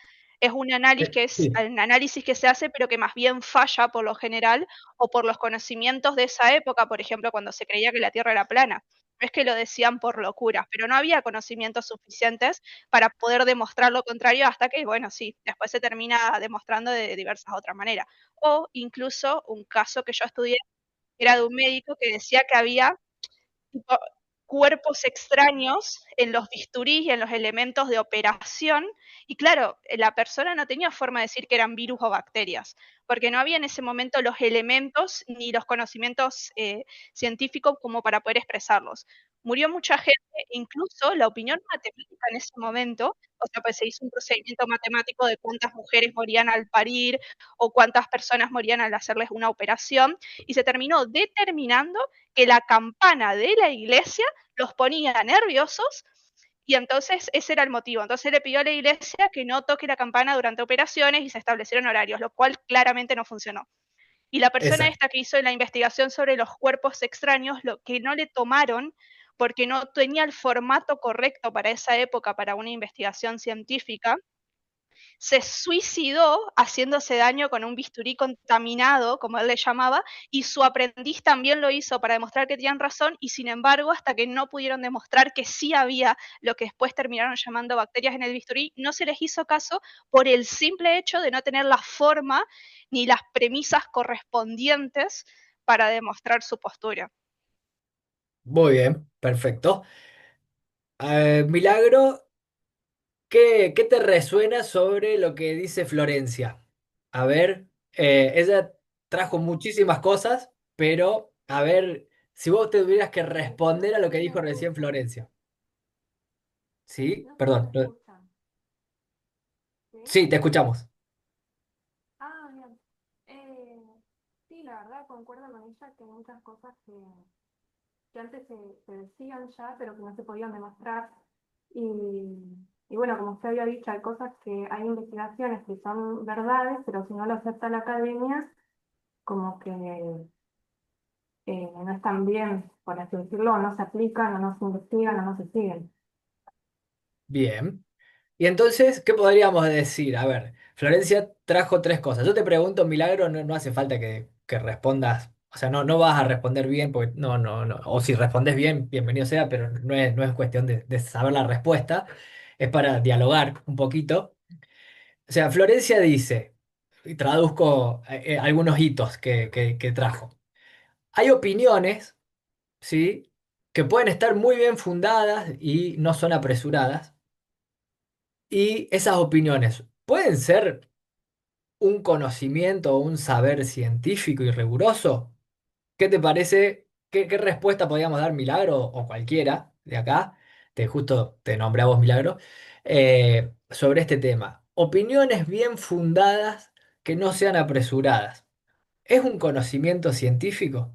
es Sí. un análisis que se hace, pero que más bien falla por lo general o por los conocimientos de esa época, por ejemplo, cuando se creía que la Tierra era plana. No es que lo decían por locura, pero no había conocimientos suficientes para poder demostrar lo contrario hasta que, bueno, sí, después se termina demostrando de diversas otras maneras. O incluso un caso que yo estudié era de un médico que decía que había tipo, cuerpos extraños en los bisturís y en los elementos de operación. Y claro, la persona no tenía forma de decir que eran virus o bacterias, porque no había en ese momento los elementos ni los conocimientos científicos como para poder expresarlos. Murió mucha gente, incluso la opinión matemática en ese momento, o sea, pues se hizo un procedimiento matemático de cuántas mujeres morían al parir o cuántas personas morían al hacerles una operación, y se terminó determinando que la campana de la iglesia los ponía nerviosos y entonces ese era el motivo. Entonces le pidió a la iglesia que no toque la campana durante operaciones y se establecieron horarios, lo cual claramente no funcionó. Y la persona Exacto. esta que hizo la investigación sobre los cuerpos extraños, lo que no le tomaron porque no tenía el formato correcto para esa época, para una investigación científica, se suicidó haciéndose daño con un bisturí contaminado, como él le llamaba, y su aprendiz también lo hizo para demostrar que tenían razón, y sin embargo, hasta que no pudieron demostrar que sí había lo que después terminaron llamando bacterias en el bisturí, no se les hizo caso por el simple hecho de no tener la forma ni las premisas correspondientes para demostrar su postura. Muy bien, perfecto. Milagro, ¿qué te resuena sobre lo que dice Florencia? A ver, ella trajo muchísimas cosas, pero a ver, si vos tuvieras que responder a lo que dijo recién Florencia. ¿Sí? No sé si Perdón. me escuchan. ¿Sí? Sí, te escuchamos. Ah, bien. Sí, la verdad concuerdo con ella que hay muchas cosas que antes se decían ya, pero que no se podían demostrar. Y bueno, como usted había dicho, hay cosas que hay investigaciones que son verdades, pero si no lo acepta la academia, como que no están bien, por así decirlo, o no se aplican, o no se investigan, o no se siguen. Bien. Y entonces, ¿qué podríamos decir? A ver, Florencia trajo tres cosas. Yo te pregunto, Milagro, no hace falta que respondas, o sea, no vas a responder bien, porque no, o si respondes bien, bienvenido sea, pero no es cuestión de saber la respuesta, es para dialogar un poquito. O sea, Florencia dice, y traduzco algunos hitos que trajo. Hay opiniones, ¿sí? Que pueden estar muy bien fundadas y no son apresuradas. Y esas opiniones pueden ser un conocimiento o un saber científico y riguroso. ¿Qué te parece? ¿Qué respuesta podríamos dar, Milagro o cualquiera de acá? Justo te nombré a vos, Milagro, sobre este tema. Opiniones bien fundadas que no sean apresuradas. ¿Es un conocimiento científico?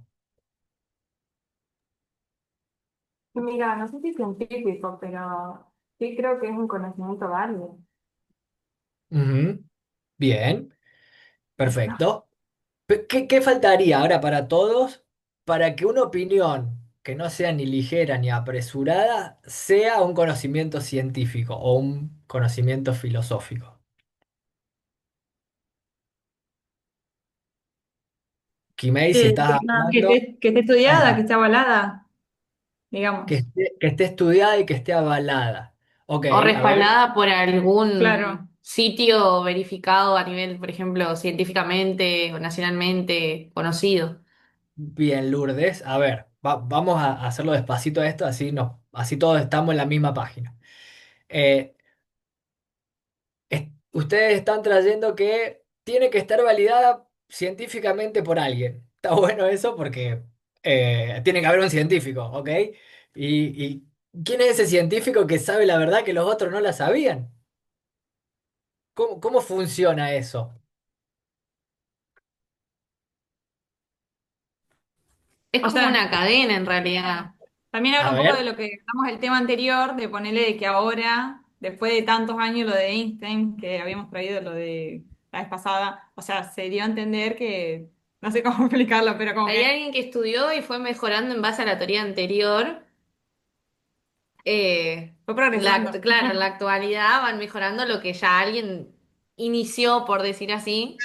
Mira, no sé si científico, pero sí creo que es un conocimiento válido. Ujú. Bien, perfecto. ¿Qué faltaría ahora para todos para que una opinión que no sea ni ligera ni apresurada sea un conocimiento científico o un conocimiento filosófico? Kimei, si estás hablando, Que esté estudiada, que ajá, esté avalada, que digamos. esté estudiada y que esté avalada. Ok, O a ver, respaldada por Claro. algún sitio verificado a nivel, por ejemplo, científicamente o nacionalmente conocido. bien, Lourdes, a ver, vamos a hacerlo despacito esto, así, no, así todos estamos en la misma página. Eh, Ustedes están trayendo que tiene que estar validada científicamente por alguien. Está bueno eso porque tiene que haber un científico, ¿ok? Y ¿quién es ese científico que sabe la verdad que los otros no la sabían? ¿Cómo funciona eso? Es O como sea, una cadena en realidad. también habla A un poco de ver, lo que hablamos el tema anterior, de ponerle de que ahora, después de tantos años lo de Einstein, que habíamos traído lo de la vez pasada, o sea, se dio a entender que, no sé cómo explicarlo, pero como Hay que alguien que estudió y fue mejorando en base a la teoría anterior. fue progresando. Claro, en la actualidad van mejorando lo que ya alguien inició, por decir así,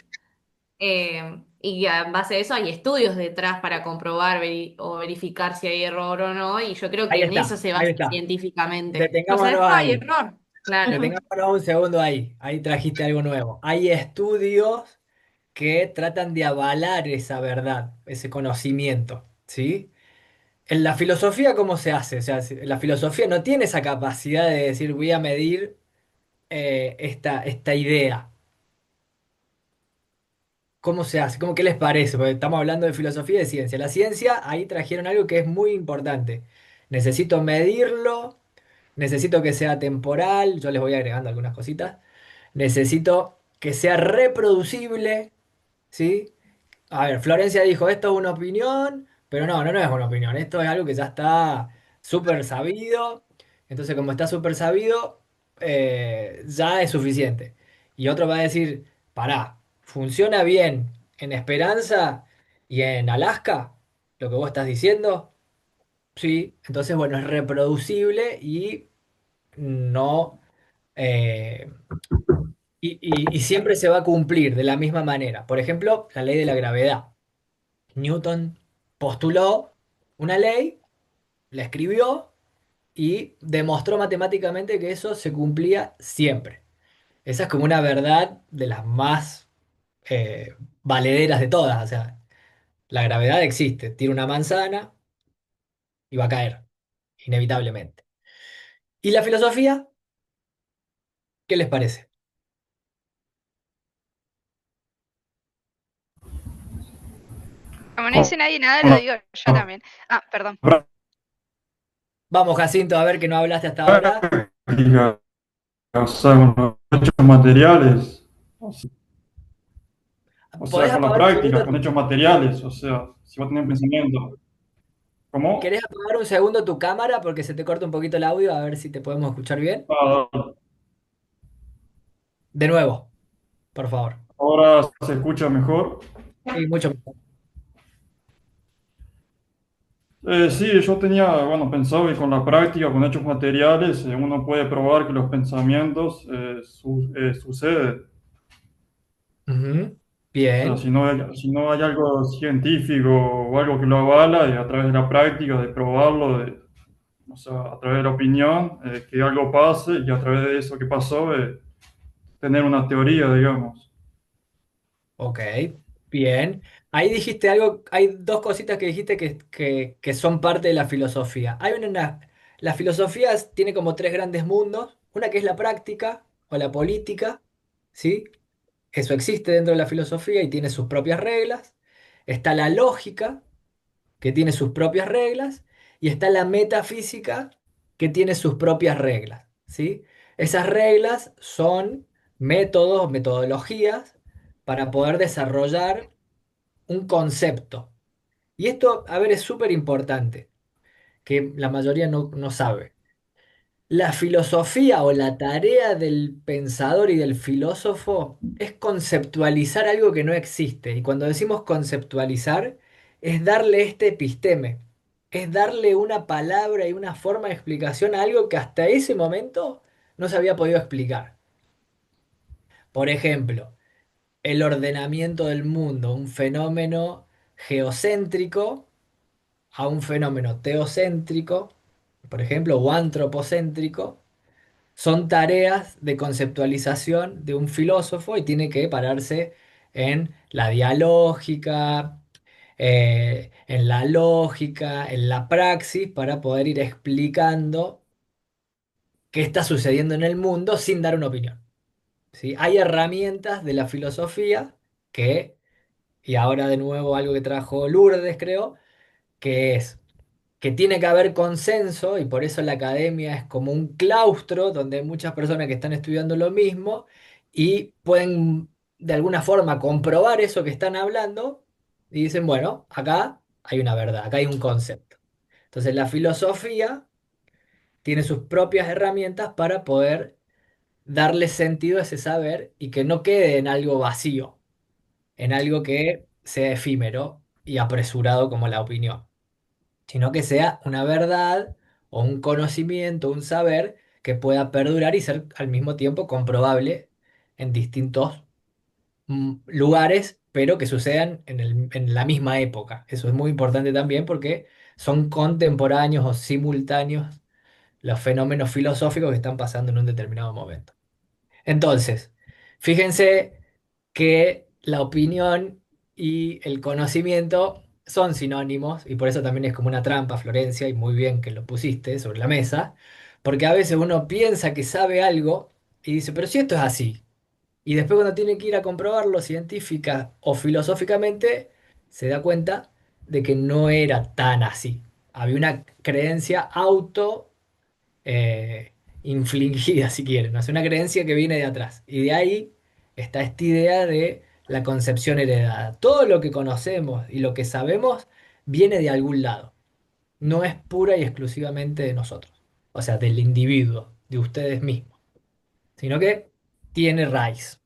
y en base a eso hay estudios detrás para comprobar o verificar si hay error o no, y yo creo Ahí que en eso está, se ahí basa está. científicamente. O sea, Detengámonos es prueba y ahí. error. Claro. Detengámonos un segundo ahí. Ahí trajiste algo nuevo. Hay estudios que tratan de avalar esa verdad, ese conocimiento, ¿sí? En la filosofía, ¿cómo se hace? O sea, la filosofía no tiene esa capacidad de decir, voy a medir esta idea. ¿Cómo se hace? ¿Cómo qué les parece? Porque estamos hablando de filosofía y de ciencia. La ciencia, ahí trajeron algo que es muy importante. Necesito medirlo, necesito que sea temporal, yo les voy agregando algunas cositas. Necesito que sea reproducible, ¿sí? A ver, Florencia dijo, esto es una opinión, pero no es una opinión, esto es algo que ya está súper sabido, entonces como está súper sabido, ya es suficiente. Y otro va a decir, pará, ¿funciona bien en Esperanza y en Alaska lo que vos estás diciendo? Sí, entonces bueno, es reproducible y no... eh, y siempre se va a cumplir de la misma manera. Por ejemplo, la ley de la gravedad. Newton postuló una ley, la escribió y demostró matemáticamente que eso se cumplía siempre. Esa es como una verdad de las más valederas de todas. O sea, la gravedad existe. Tira una manzana y va a caer, inevitablemente. ¿Y la filosofía? ¿Qué les parece? Como no Con dice nadie nada, lo la digo yo también. Ah, perdón. práctica, Vamos, Jacinto, a ver que no hablaste hasta ahora. o sea, con los hechos materiales, o ¿Podés sea, con la apagar un práctica, con segundo? hechos materiales, o sea, si vos tenés un pensamiento, ¿cómo? ¿Querés apagar un segundo tu cámara porque se te corta un poquito el audio? A ver si te podemos escuchar bien. Ah, De nuevo, por favor. ahora se escucha mejor. Sí, mucho mejor. Sí, yo tenía, bueno, pensaba que con la práctica, con hechos materiales, uno puede probar que los pensamientos suceden. Ujú. O sea, Bien, si no hay algo científico o algo que lo avala, y a través de la práctica, de probarlo, o sea, a través de la opinión, que algo pase y a través de eso que pasó, tener una teoría, digamos. ok, bien. Ahí dijiste algo, hay dos cositas que dijiste que son parte de la filosofía. La filosofía tiene como tres grandes mundos. Una que es la práctica o la política, ¿sí? Eso existe dentro de la filosofía y tiene sus propias reglas. Está la lógica, que tiene sus propias reglas, y está la metafísica, que tiene sus propias reglas, ¿sí? Esas reglas son métodos, metodologías para poder desarrollar un concepto. Y esto, a ver, es súper importante, que la mayoría no sabe. La filosofía o la tarea del pensador y del filósofo es conceptualizar algo que no existe. Y cuando decimos conceptualizar, es darle este episteme, es darle una palabra y una forma de explicación a algo que hasta ese momento no se había podido explicar. Por ejemplo, el ordenamiento del mundo, un fenómeno geocéntrico a un fenómeno teocéntrico, por ejemplo, o antropocéntrico. Son tareas de conceptualización de un filósofo y tiene que pararse en la dialógica, en la lógica, en la praxis, para poder ir explicando qué está sucediendo en el mundo sin dar una opinión. ¿Sí? Hay herramientas de la filosofía que, y ahora de nuevo algo que trajo Lourdes, creo, que es que tiene que haber consenso y por eso la academia es como un claustro donde hay muchas personas que están estudiando lo mismo y pueden de alguna forma comprobar eso que están hablando y dicen, bueno, acá hay una verdad, acá hay un concepto. Entonces la filosofía tiene sus propias herramientas para poder darle sentido a ese saber y que no quede en algo vacío, en algo que sea efímero y apresurado como la opinión, sino que sea una verdad o un conocimiento, un saber que pueda perdurar y ser al mismo tiempo comprobable en distintos lugares, pero que sucedan en la misma época. Eso es muy importante también porque son contemporáneos o simultáneos los fenómenos filosóficos que están pasando en un determinado momento. Entonces, fíjense que la opinión y el conocimiento son sinónimos y por eso también es como una trampa, Florencia, y muy bien que lo pusiste sobre la mesa, porque a veces uno piensa que sabe algo y dice, pero si esto es así, y después cuando tiene que ir a comprobarlo científica o filosóficamente, se da cuenta de que no era tan así. Había una creencia infligida, si quieren, ¿no? Es una creencia que viene de atrás. Y de ahí está esta idea de la concepción heredada. Todo lo que conocemos y lo que sabemos viene de algún lado. No es pura y exclusivamente de nosotros. O sea, del individuo, de ustedes mismos. Sino que tiene raíz.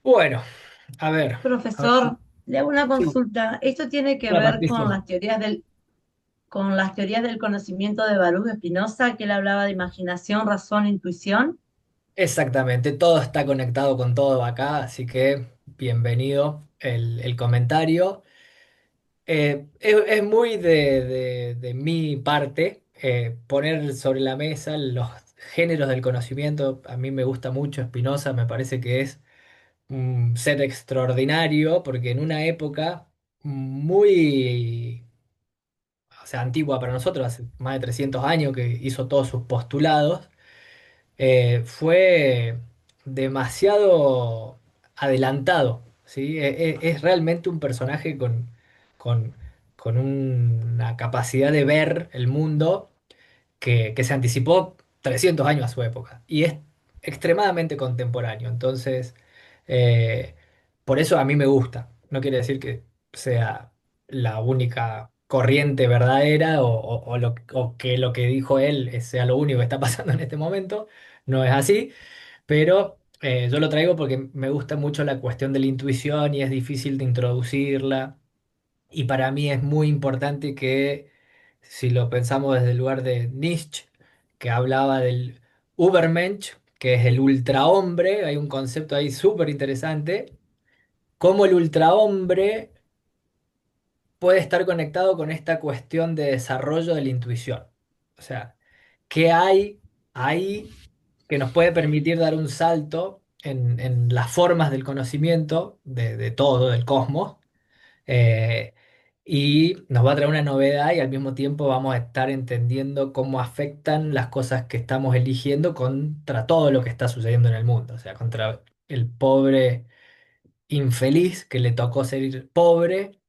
Bueno, a ver. Profesor, le hago una Sí, consulta. ¿Esto tiene que hola ver con Patricia. las con las teorías del conocimiento de Baruch Spinoza, que él hablaba de imaginación, razón, intuición? Exactamente, todo está conectado con todo acá, así que bienvenido el comentario. Es muy de mi parte poner sobre la mesa los géneros del conocimiento. A mí me gusta mucho Spinoza, me parece que es un ser extraordinario, porque en una época muy, o sea, antigua para nosotros, hace más de 300 años que hizo todos sus postulados, fue demasiado adelantado, ¿sí? Es realmente un personaje con, con una capacidad de ver el mundo que se anticipó 300 años a su época y es extremadamente contemporáneo. Entonces, eh, por eso a mí me gusta. No quiere decir que sea la única corriente verdadera o que lo que dijo él sea lo único que está pasando en este momento. No es así, pero yo lo traigo porque me gusta mucho la cuestión de la intuición y es difícil de introducirla. Y para mí es muy importante que, si lo pensamos desde el lugar de Nietzsche, que hablaba del Übermensch, que es el ultrahombre, hay un concepto ahí súper interesante, cómo el ultrahombre puede estar conectado con esta cuestión de desarrollo de la intuición. O sea, ¿qué hay ahí que nos puede permitir dar un salto en las formas del conocimiento de todo, del cosmos? eh, y nos va a traer una novedad y al mismo tiempo vamos a estar entendiendo cómo afectan las cosas que estamos eligiendo contra todo lo que está sucediendo en el mundo, o sea, contra el pobre infeliz que le tocó ser pobre,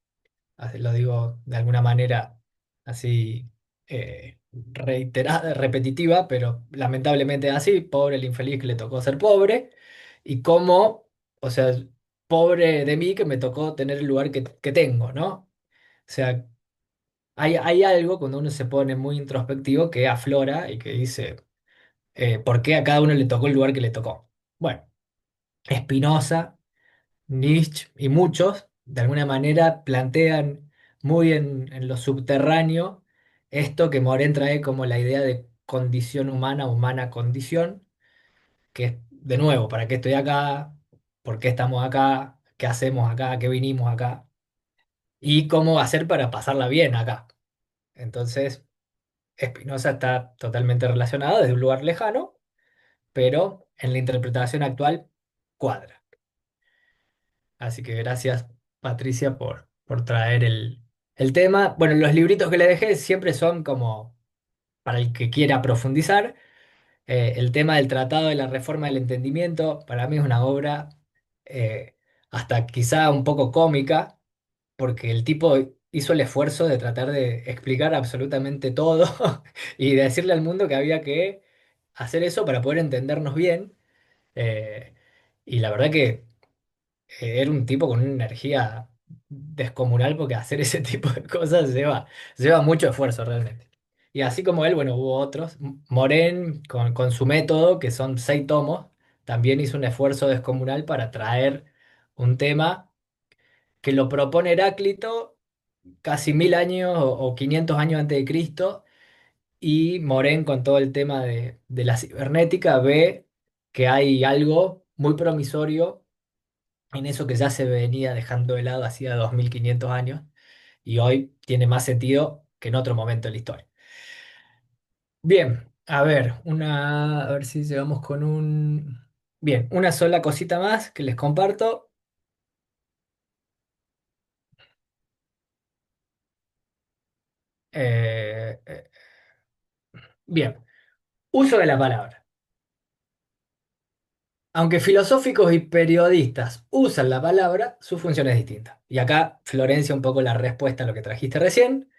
así lo digo de alguna manera así reiterada, repetitiva, pero lamentablemente es así, pobre el infeliz que le tocó ser pobre, y cómo, o sea, pobre de mí que me tocó tener el lugar que tengo, ¿no? O sea, hay algo cuando uno se pone muy introspectivo que aflora y que dice, ¿por qué a cada uno le tocó el lugar que le tocó? Bueno, Spinoza, Nietzsche y muchos, de alguna manera, plantean muy en lo subterráneo esto que Moren trae como la idea de condición humana, humana condición, que es, de nuevo, ¿para qué estoy acá? ¿Por qué estamos acá? ¿Qué hacemos acá? ¿Qué vinimos acá? Y cómo hacer para pasarla bien acá. Entonces, Spinoza está totalmente relacionado desde un lugar lejano, pero en la interpretación actual cuadra. Así que gracias, Patricia, por traer el tema. Bueno, los libritos que le dejé siempre son como para el que quiera profundizar. El tema del Tratado de la Reforma del Entendimiento, para mí es una obra eh, hasta quizá un poco cómica, porque el tipo hizo el esfuerzo de tratar de explicar absolutamente todo y de decirle al mundo que había que hacer eso para poder entendernos bien. eh, y la verdad que era un tipo con una energía descomunal porque hacer ese tipo de cosas lleva mucho esfuerzo realmente. Y así como él, bueno, hubo otros. Moren, con su método, que son 6 tomos, también hizo un esfuerzo descomunal para traer un tema que lo propone Heráclito casi 1000 años o 500 años antes de Cristo, y Moren con todo el tema de la cibernética ve que hay algo muy promisorio en eso que ya se venía dejando de lado hacía 2500 años y hoy tiene más sentido que en otro momento de la historia. Bien, a ver si llegamos con un... Bien, una sola cosita más que les comparto. Eh, eh, bien, uso de la palabra. Aunque filosóficos y periodistas usan la palabra, su función es distinta. Y acá, Florencia, un poco la respuesta a lo que trajiste recién.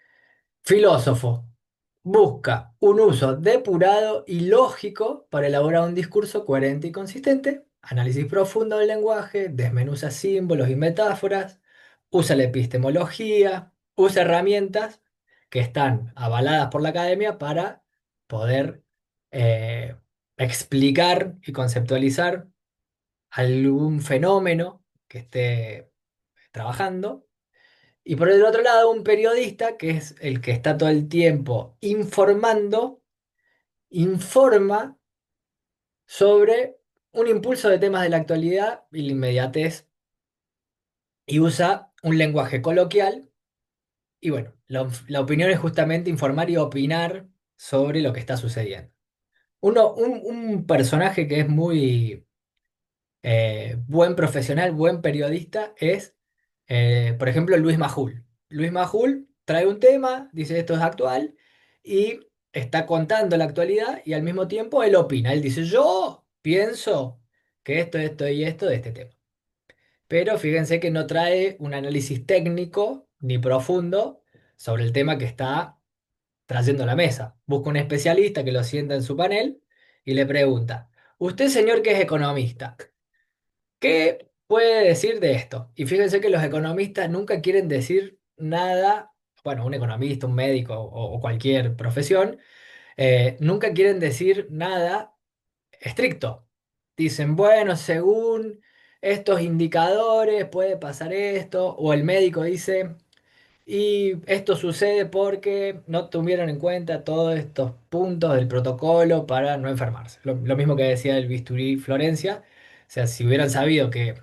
Filósofo busca un uso depurado y lógico para elaborar un discurso coherente y consistente, análisis profundo del lenguaje, desmenuza símbolos y metáforas, usa la epistemología, usa herramientas que están avaladas por la academia para poder eh, explicar y conceptualizar algún fenómeno que esté trabajando. Y por el otro lado, un periodista, que es el que está todo el tiempo informando, informa sobre un impulso de temas de la actualidad y la inmediatez y usa un lenguaje coloquial. Y bueno, la opinión es justamente informar y opinar sobre lo que está sucediendo. Un personaje que es muy buen profesional, buen periodista, es, por ejemplo, Luis Majul. Luis Majul trae un tema, dice esto es actual, y está contando la actualidad y al mismo tiempo él opina. Él dice, yo pienso que esto y esto de este tema. Pero fíjense que no trae un análisis técnico ni profundo sobre el tema que está trayendo a la mesa. Busca un especialista que lo sienta en su panel y le pregunta, usted señor que es economista, ¿qué puede decir de esto? Y fíjense que los economistas nunca quieren decir nada, bueno, un economista, un médico o cualquier profesión, nunca quieren decir nada estricto. Dicen, bueno, según estos indicadores puede pasar esto, o el médico dice, y esto sucede porque no tuvieron en cuenta todos estos puntos del protocolo para no enfermarse. Lo mismo que decía el bisturí Florencia. O sea, si hubieran sabido que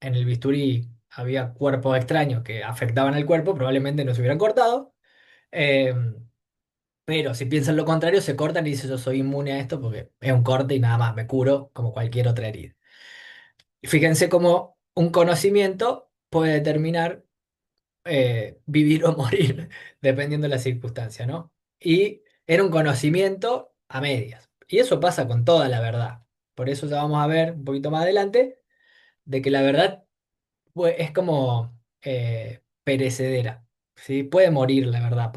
en el bisturí había cuerpos extraños que afectaban al cuerpo, probablemente no se hubieran cortado. Eh, pero si piensan lo contrario, se cortan y dicen yo soy inmune a esto porque es un corte y nada más, me curo como cualquier otra herida. Fíjense cómo un conocimiento puede determinar vivir o morir, dependiendo de la circunstancia, ¿no? Y era un conocimiento a medias. Y eso pasa con toda la verdad. Por eso ya vamos a ver un poquito más adelante de que la verdad pues, es como perecedera, ¿sí? Puede morir la verdad,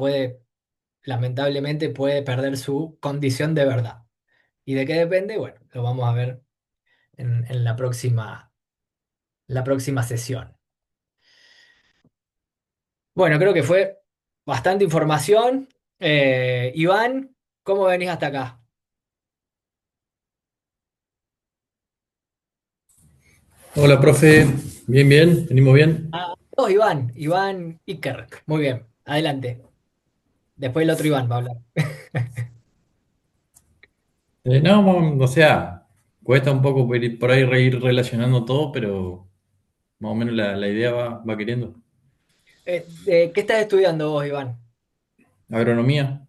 lamentablemente puede perder su condición de verdad. ¿Y de qué depende? Bueno, lo vamos a ver en la próxima sesión. Bueno, creo que fue bastante información. Iván, ¿cómo venís hasta acá? Hola, profe. Bien, bien. Venimos bien. Iván Iker. Muy bien, adelante. Después el otro Iván va a hablar. No, o sea, cuesta un poco por ahí ir relacionando todo, pero más o menos la idea va queriendo. ¿Qué estás estudiando vos, Iván? Agronomía.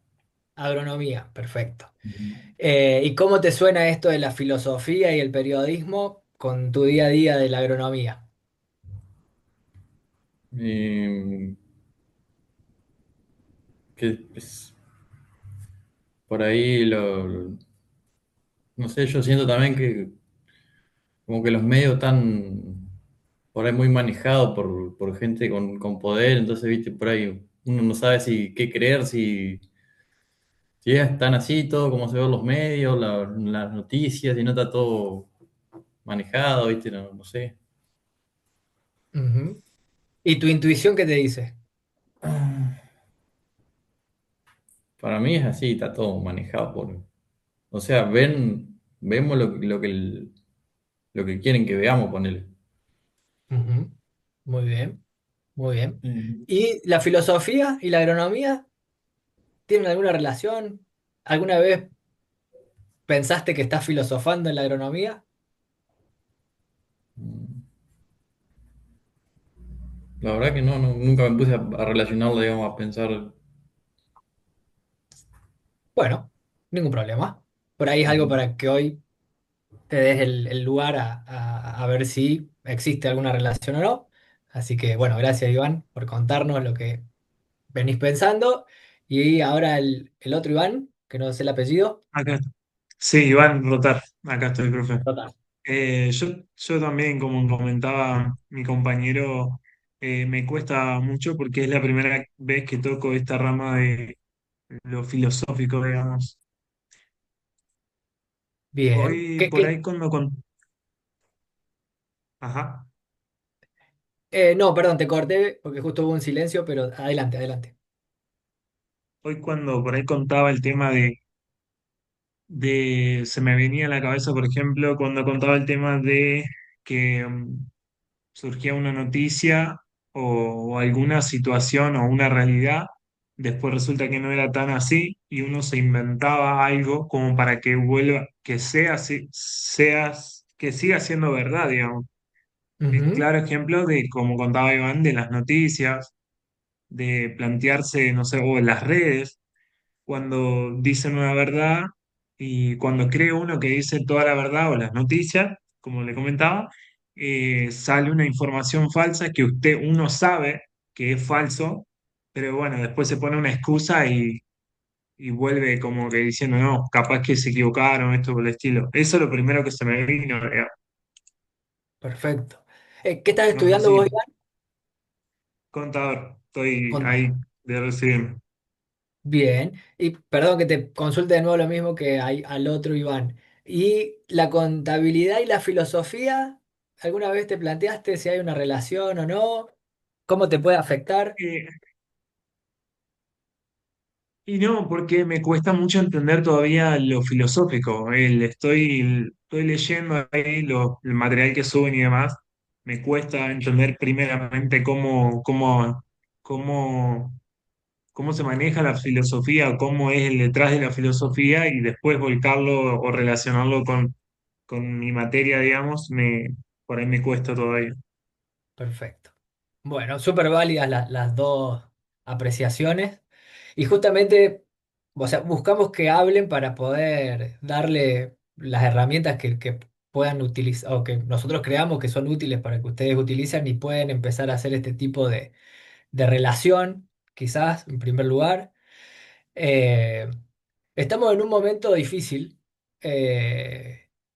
Agronomía, perfecto. ¿Y cómo te suena esto de la filosofía y el periodismo con tu día a día de la agronomía? Eh, que por ahí no sé, yo siento también que como que los medios están por ahí muy manejados por gente con poder, entonces, viste, por ahí uno no sabe si qué creer, si es tan así todo como se ve en los medios, las noticias, y no está todo manejado, ¿viste? No sé. Ujú. ¿Y tu intuición qué te dice? Para mí es así, está todo manejado o sea, vemos lo que quieren que veamos, ponele. Ujú. Muy bien, muy bien. Mm. ¿Y la filosofía y la agronomía tienen alguna relación? ¿Alguna vez pensaste que estás filosofando en la agronomía? La verdad que nunca me puse a relacionarlo, digamos, a pensar. Bueno, ningún problema. Por ahí es algo para que hoy te des el lugar a ver si existe alguna relación o no. Así que bueno, gracias Iván por contarnos lo que venís pensando. Y ahora el otro Iván, que no sé el apellido. Acá, sí, Iván Rotar, acá estoy, profe. Total. Yo también, como comentaba mi compañero, me cuesta mucho porque es la primera vez que toco esta rama de lo filosófico, digamos. Bien. Hoy, por ahí, Ajá. No, perdón, te corté porque justo hubo un silencio, pero adelante, adelante. Hoy cuando por ahí contaba el tema se me venía a la cabeza, por ejemplo, cuando contaba el tema de que surgía una noticia o alguna situación o una realidad, después resulta que no era tan así y uno se inventaba algo como para que vuelva, que sea así, que siga siendo verdad, digamos. Ujú. Claro ejemplo de, como contaba Iván, de las noticias, de plantearse, no sé, o en las redes cuando dicen una verdad y cuando cree uno que dice toda la verdad o las noticias, como le comentaba, sale una información falsa que uno sabe que es falso, pero bueno, después se pone una excusa y vuelve como que diciendo, no, capaz que se equivocaron, esto por el estilo. Eso es lo primero que se me vino, Perfecto. ¿Qué estás no sé estudiando si vos, Iván? contador, estoy ahí Contador. de recibirme. Bien. Y perdón que te consulte de nuevo lo mismo que al otro Iván. ¿Y la contabilidad y la filosofía? ¿Alguna vez te planteaste si hay una relación o no? ¿Cómo te puede afectar? Eh, Y no, porque me cuesta mucho entender todavía lo filosófico. Estoy leyendo ahí el material que suben y demás. Me cuesta entender primeramente cómo, cómo se maneja la filosofía, o cómo es el detrás de la filosofía y después volcarlo o relacionarlo con mi materia, digamos, por ahí me cuesta todavía. Perfecto. Bueno, súper válidas las dos apreciaciones. Y justamente, o sea, buscamos que hablen para poder darle las herramientas que puedan utilizar o que nosotros creamos que son útiles para que ustedes utilicen y pueden empezar a hacer este tipo de relación, quizás, en primer lugar. Eh, Estamos en un momento difícil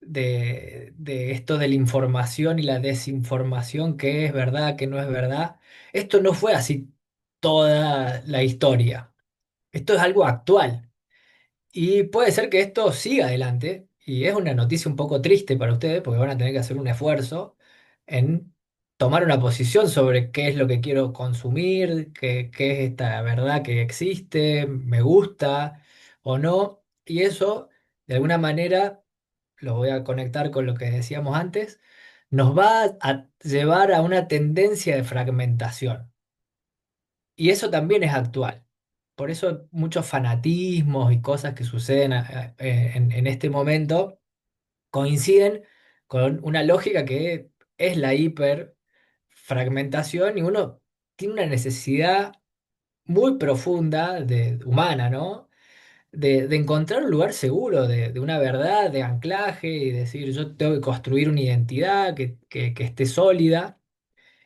de esto de la información y la desinformación, qué es verdad, qué no es verdad. Esto no fue así toda la historia. Esto es algo actual. Y puede ser que esto siga adelante, y es una noticia un poco triste para ustedes, porque van a tener que hacer un esfuerzo en tomar una posición sobre qué es lo que quiero consumir, qué es esta verdad que existe, me gusta o no. Y eso, de alguna manera, lo voy a conectar con lo que decíamos antes, nos va a llevar a una tendencia de fragmentación. Y eso también es actual. Por eso muchos fanatismos y cosas que suceden en este momento coinciden con una lógica que es la hiperfragmentación y uno tiene una necesidad muy profunda humana, ¿no? De encontrar un lugar seguro, de una verdad, de anclaje y decir yo tengo que construir una identidad que esté sólida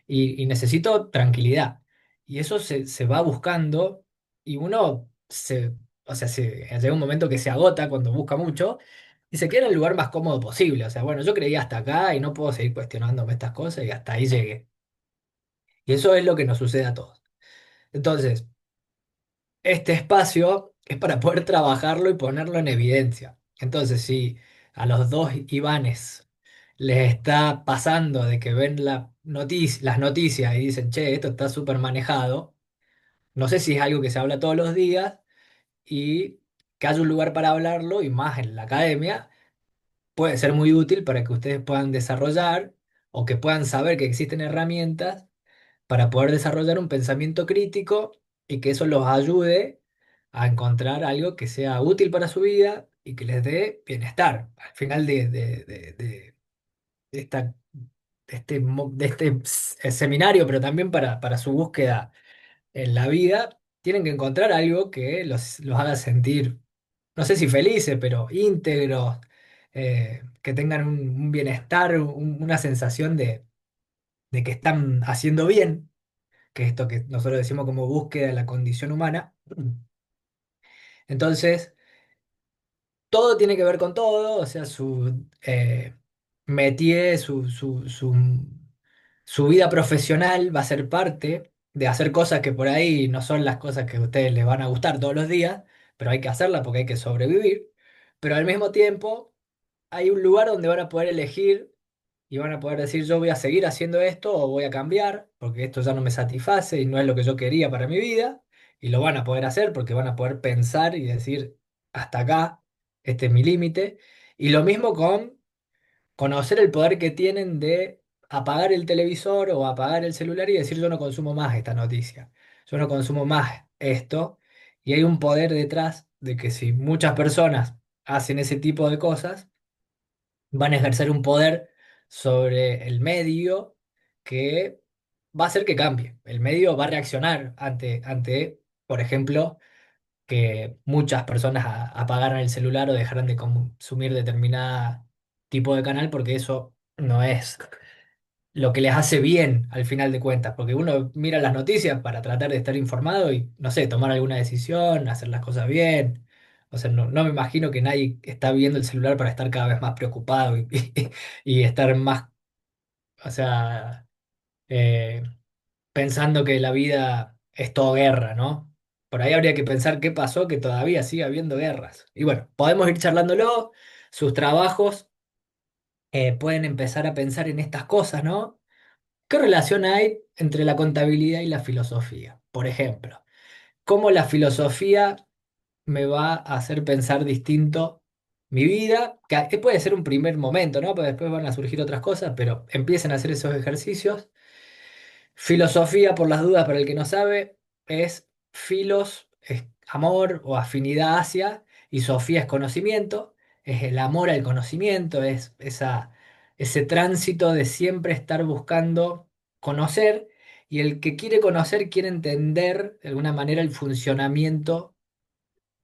y necesito tranquilidad. Y eso se va buscando y uno o sea, llega un momento que se agota cuando busca mucho y se queda en el lugar más cómodo posible. O sea, bueno, yo creía hasta acá y no puedo seguir cuestionándome estas cosas y hasta ahí llegué. Y eso es lo que nos sucede a todos. Entonces, este espacio es para poder trabajarlo y ponerlo en evidencia. Entonces, si a los dos Ivanes les está pasando de que ven las noticias y dicen, che, esto está súper manejado, no sé si es algo que se habla todos los días y que haya un lugar para hablarlo y más en la academia, puede ser muy útil para que ustedes puedan desarrollar o que puedan saber que existen herramientas para poder desarrollar un pensamiento crítico y que eso los ayude a encontrar algo que sea útil para su vida y que les dé bienestar. Al final de esta seminario, pero también para su búsqueda en la vida, tienen que encontrar algo que los haga sentir, no sé si felices, pero íntegros, que tengan un bienestar, una sensación de que están haciendo bien, que es esto que nosotros decimos como búsqueda de la condición humana. Entonces, todo tiene que ver con todo, o sea, su métier, su vida profesional va a ser parte de hacer cosas que por ahí no son las cosas que a ustedes les van a gustar todos los días, pero hay que hacerlas porque hay que sobrevivir. Pero al mismo tiempo, hay un lugar donde van a poder elegir y van a poder decir, yo voy a seguir haciendo esto o voy a cambiar, porque esto ya no me satisface y no es lo que yo quería para mi vida, y lo van a poder hacer porque van a poder pensar y decir, hasta acá, este es mi límite. Y lo mismo con conocer el poder que tienen de apagar el televisor o apagar el celular y decir, yo no consumo más esta noticia, yo no consumo más esto, y hay un poder detrás de que si muchas personas hacen ese tipo de cosas, van a ejercer un poder sobre el medio que va a hacer que cambie. El medio va a reaccionar ante, por ejemplo, que muchas personas apagaran el celular o dejaran de consumir determinada tipo de canal, porque eso no es lo que les hace bien al final de cuentas, porque uno mira las noticias para tratar de estar informado y, no sé, tomar alguna decisión, hacer las cosas bien. O sea, no me imagino que nadie está viendo el celular para estar cada vez más preocupado y estar más, o sea, eh, pensando que la vida es todo guerra, ¿no? Por ahí habría que pensar qué pasó, que todavía sigue habiendo guerras. Y bueno, podemos ir charlándolo, sus trabajos pueden empezar a pensar en estas cosas, ¿no? ¿Qué relación hay entre la contabilidad y la filosofía? Por ejemplo, ¿cómo la filosofía me va a hacer pensar distinto mi vida? Que puede ser un primer momento, ¿no? Porque después van a surgir otras cosas, pero empiecen a hacer esos ejercicios. Filosofía, por las dudas, para el que no sabe, es filos, es amor o afinidad hacia, y sofía es conocimiento, es el amor al conocimiento, es ese tránsito de siempre estar buscando conocer, y el que quiere conocer quiere entender de alguna manera el funcionamiento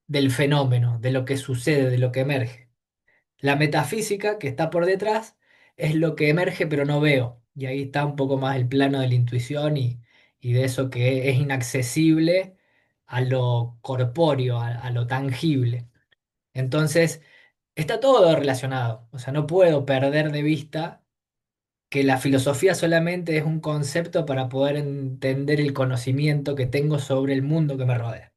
del fenómeno, de lo que sucede, de lo que emerge. La metafísica que está por detrás es lo que emerge pero no veo. Y ahí está un poco más el plano de la intuición y de eso que es inaccesible a lo corpóreo, a lo tangible. Entonces, está todo relacionado. O sea, no puedo perder de vista que la filosofía solamente es un concepto para poder entender el conocimiento que tengo sobre el mundo que me rodea.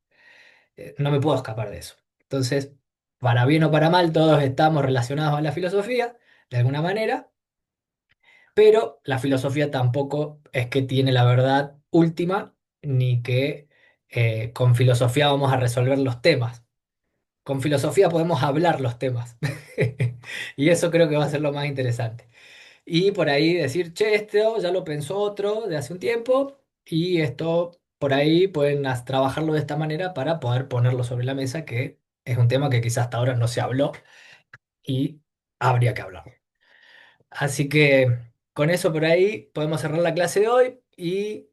No me puedo escapar de eso. Entonces, para bien o para mal, todos estamos relacionados a la filosofía, de alguna manera, pero la filosofía tampoco es que tiene la verdad última, ni que con filosofía vamos a resolver los temas. Con filosofía podemos hablar los temas. Y eso creo que va a ser lo más interesante. Y por ahí decir, che, esto ya lo pensó otro de hace un tiempo y esto por ahí pueden trabajarlo de esta manera para poder ponerlo sobre la mesa, que es un tema que quizás hasta ahora no se habló y habría que hablarlo. Así que con eso por ahí podemos cerrar la clase de hoy y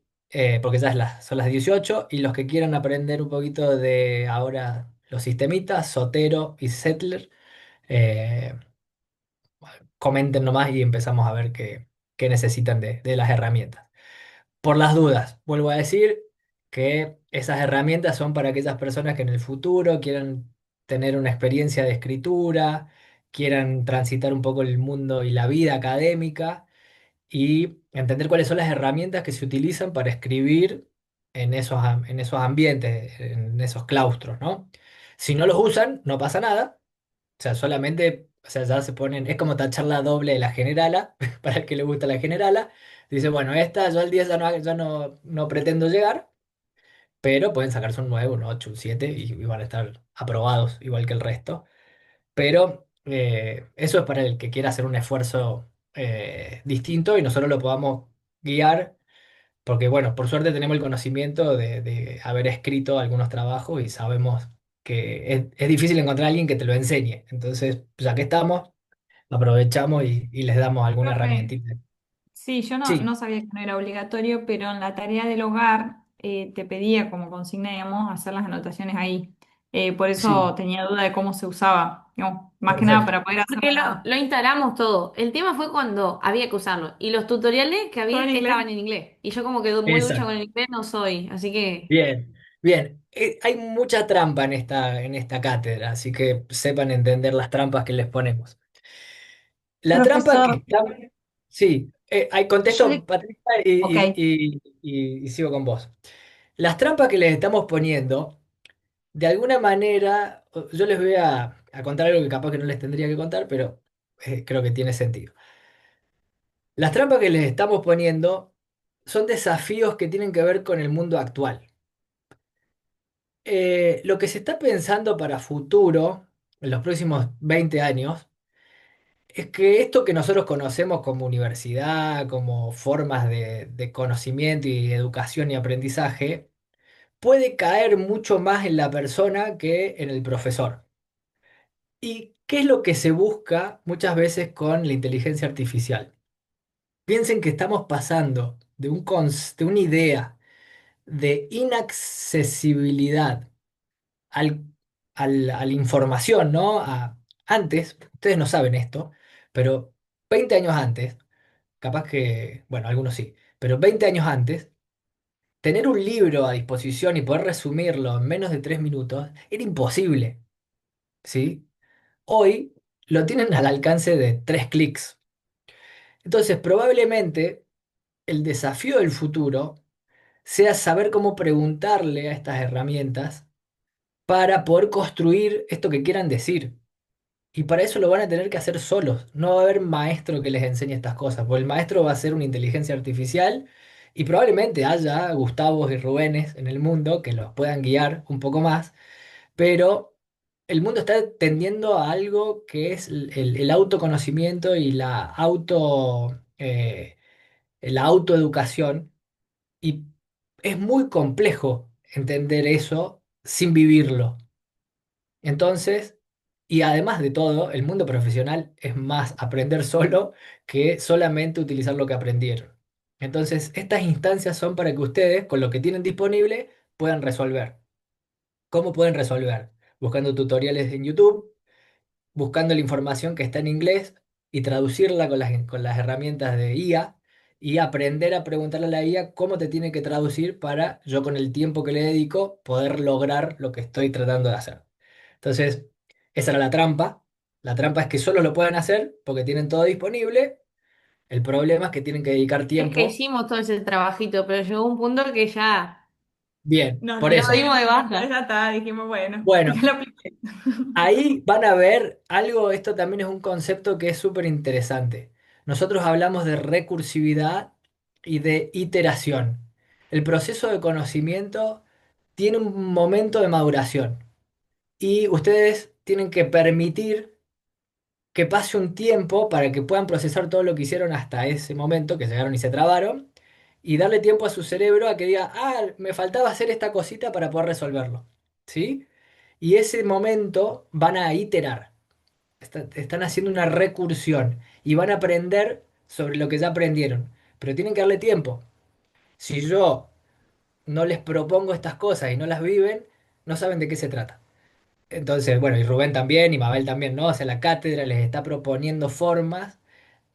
porque ya son las 18 y los que quieran aprender un poquito de ahora los sistemitas, Sotero y Settler, eh, comenten nomás y empezamos a ver qué necesitan de las herramientas. Por las dudas, vuelvo a decir que esas herramientas son para aquellas personas que en el futuro quieran tener una experiencia de escritura, quieran transitar un poco el mundo y la vida académica y entender cuáles son las herramientas que se utilizan para escribir en esos ambientes, en esos claustros, ¿no? Si no los usan, no pasa nada, o sea, solamente, o sea, ya se ponen, es como tachar la doble de la generala, para el que le gusta la generala. Dice, bueno, esta yo al 10 ya no pretendo llegar, pero pueden sacarse un 9 un 8 un 7 y van a estar aprobados igual que el resto. Pero eso es para el que quiera hacer un esfuerzo distinto y nosotros lo podamos guiar, porque bueno, por suerte tenemos el conocimiento de haber escrito algunos trabajos y sabemos que es difícil encontrar a alguien que te lo enseñe. Entonces, ya que estamos, aprovechamos y les damos alguna Profe, herramientita. Sí, yo Sí, no sabía que no era obligatorio, pero en la tarea del hogar te pedía como consigna, digamos, hacer las anotaciones ahí. Por sí, eso tenía duda de cómo se usaba, digamos, más que nada perfecto. para poder Porque hacerla lo instalamos todo. El tema fue cuando había que usarlo. Y los tutoriales que todo había en inglés. estaban en inglés. Y yo como que muy ducha con Exacto. el inglés no soy. Así que Bien, bien. Hay mucha trampa en esta cátedra, así que sepan entender las trampas que les ponemos. La trampa que Profesor, está... Sí, hay yo contesto, le... Patricia, Ok, y sigo con vos. Las trampas que les estamos poniendo, de alguna manera, yo les voy a contar algo que capaz que no les tendría que contar, pero creo que tiene sentido. Las trampas que les estamos poniendo son desafíos que tienen que ver con el mundo actual. Lo que se está pensando para futuro, en los próximos 20 años, es que esto que nosotros conocemos como universidad, como formas de conocimiento y educación y aprendizaje, puede caer mucho más en la persona que en el profesor. ¿Y qué es lo que se busca muchas veces con la inteligencia artificial? Piensen que estamos pasando de una idea de inaccesibilidad al, a la información, ¿no? Antes, ustedes no saben esto, pero 20 años antes, capaz que, bueno, algunos sí, pero 20 años antes, tener un libro a disposición y poder resumirlo en menos de 3 minutos era imposible, ¿sí? Hoy lo tienen al alcance de 3 clics. Entonces, probablemente el desafío del futuro sea saber cómo preguntarle a estas herramientas para poder construir esto que quieran decir. Y para eso lo van a tener que hacer solos. No va a haber maestro que les enseñe estas cosas, porque el maestro va a ser una inteligencia artificial y probablemente haya Gustavos y Rubénes en el mundo que los puedan guiar un poco más, pero el mundo está tendiendo a algo que es el autoconocimiento y la autoeducación, y es muy complejo entender eso sin vivirlo. Entonces, y además de todo, el mundo profesional es más aprender solo que solamente utilizar lo que aprendieron. Entonces, estas instancias son para que ustedes, con lo que tienen disponible, puedan resolver. ¿Cómo pueden resolver? Buscando tutoriales en YouTube, buscando la información que está en inglés y traducirla con las herramientas de IA y aprender a preguntarle a la IA cómo te tiene que traducir para yo con el tiempo que le dedico poder lograr lo que estoy tratando de hacer. Entonces, esa era la trampa. La trampa es que solo lo pueden hacer porque tienen todo disponible. El problema es que tienen que dedicar es que tiempo. hicimos todo ese trabajito, pero llegó un punto que ya Bien, no, por no lo eso. podíamos dimos de hacer, baja. ya está, dijimos, bueno, Bueno, ya lo apliqué. ahí van a ver algo, esto también es un concepto que es súper interesante. Nosotros hablamos de recursividad y de iteración. El proceso de conocimiento tiene un momento de maduración y ustedes tienen que permitir que pase un tiempo para que puedan procesar todo lo que hicieron hasta ese momento, que llegaron y se trabaron, y darle tiempo a su cerebro a que diga, ah, me faltaba hacer esta cosita para poder resolverlo. ¿Sí? Y ese momento van a iterar. Están haciendo una recursión y van a aprender sobre lo que ya aprendieron. Pero tienen que darle tiempo. Si yo no les propongo estas cosas y no las viven, no saben de qué se trata. Entonces, bueno, y Rubén también, y Mabel también, ¿no? O sea, la cátedra les está proponiendo formas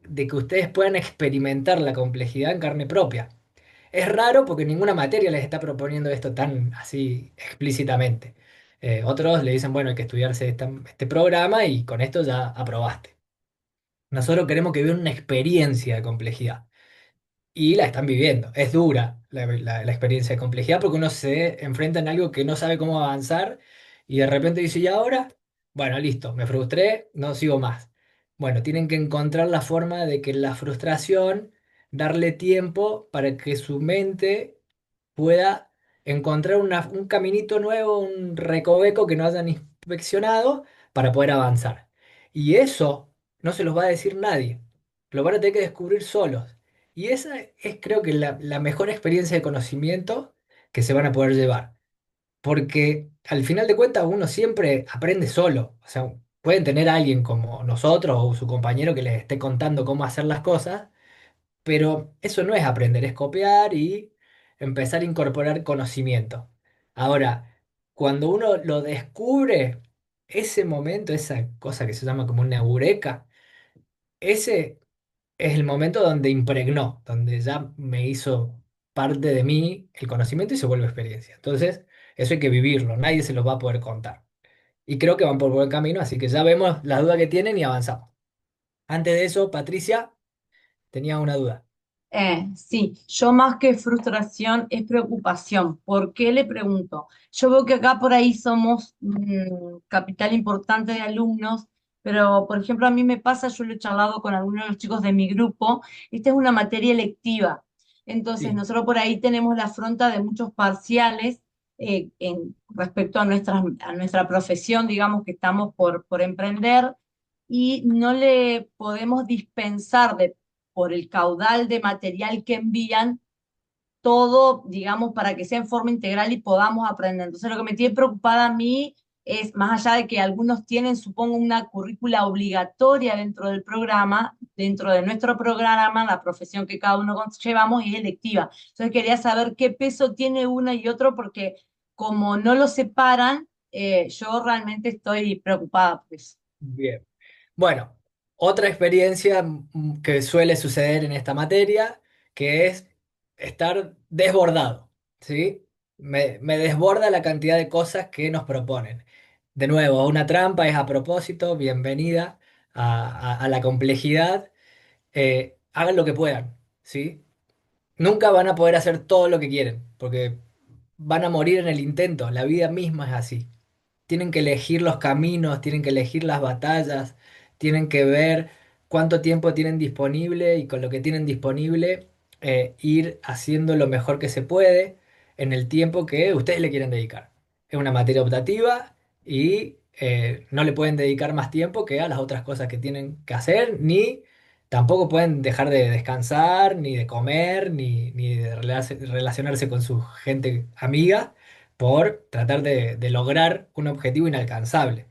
de que ustedes puedan experimentar la complejidad en carne propia. Es raro porque ninguna materia les está proponiendo esto tan así explícitamente. Otros le dicen, bueno, hay que estudiarse este programa y con esto ya aprobaste. Nosotros queremos que vivan una experiencia de complejidad y la están viviendo. Es dura la experiencia de complejidad porque uno se enfrenta en algo que no sabe cómo avanzar y de repente dice, ¿y ahora? Bueno, listo, me frustré, no sigo más. Bueno, tienen que encontrar la forma de que la frustración, darle tiempo para que su mente pueda encontrar un caminito nuevo, un recoveco que no hayan inspeccionado para poder avanzar. Y eso no se los va a decir nadie, lo van a tener que descubrir solos. Y esa es creo que la mejor experiencia de conocimiento que se van a poder llevar. Porque al final de cuentas uno siempre aprende solo. O sea, pueden tener a alguien como nosotros o su compañero que les esté contando cómo hacer las cosas, pero eso no es aprender, es copiar y empezar a incorporar conocimiento. Ahora, cuando uno lo descubre, ese momento, esa cosa que se llama como una eureka, ese es el momento donde impregnó, donde ya me hizo parte de mí el conocimiento y se vuelve experiencia. Entonces, eso hay que vivirlo, nadie se lo va a poder contar. Y creo que van por buen camino, así que ya vemos la duda que tienen y avanzamos. Antes de eso, Patricia tenía una duda. Sí, yo más que frustración es preocupación. ¿Por qué le pregunto? Yo veo que acá por ahí somos capital importante de alumnos, pero por ejemplo a mí me pasa, yo lo he charlado con algunos de los chicos de mi grupo, esta es una materia electiva. Entonces Sí, nosotros por ahí tenemos la afronta de muchos parciales respecto a nuestra profesión, digamos que estamos por emprender y no le podemos dispensar por el caudal de material que envían, todo, digamos, para que sea en forma integral y podamos aprender. Entonces, lo que me tiene preocupada a mí es, más allá de que algunos tienen, supongo, una currícula obligatoria dentro del programa, dentro de nuestro programa, la profesión que cada uno llevamos es electiva. Entonces, quería saber qué peso tiene una y otro, porque como no lo separan, yo realmente estoy preocupada por eso. bien. Bueno, otra experiencia que suele suceder en esta materia, que es estar desbordado, ¿sí? Me desborda la cantidad de cosas que nos proponen. De nuevo, una trampa es a propósito, bienvenida a la complejidad. Hagan lo que puedan, ¿sí? Nunca van a poder hacer todo lo que quieren, porque van a morir en el intento. La vida misma es así. Tienen que elegir los caminos, tienen que elegir las batallas, tienen que ver cuánto tiempo tienen disponible y con lo que tienen disponible ir haciendo lo mejor que se puede en el tiempo que ustedes le quieren dedicar. Es una materia optativa y no le pueden dedicar más tiempo que a las otras cosas que tienen que hacer, ni tampoco pueden dejar de descansar, ni de comer, ni de relacionarse con su gente amiga por tratar de lograr un objetivo inalcanzable.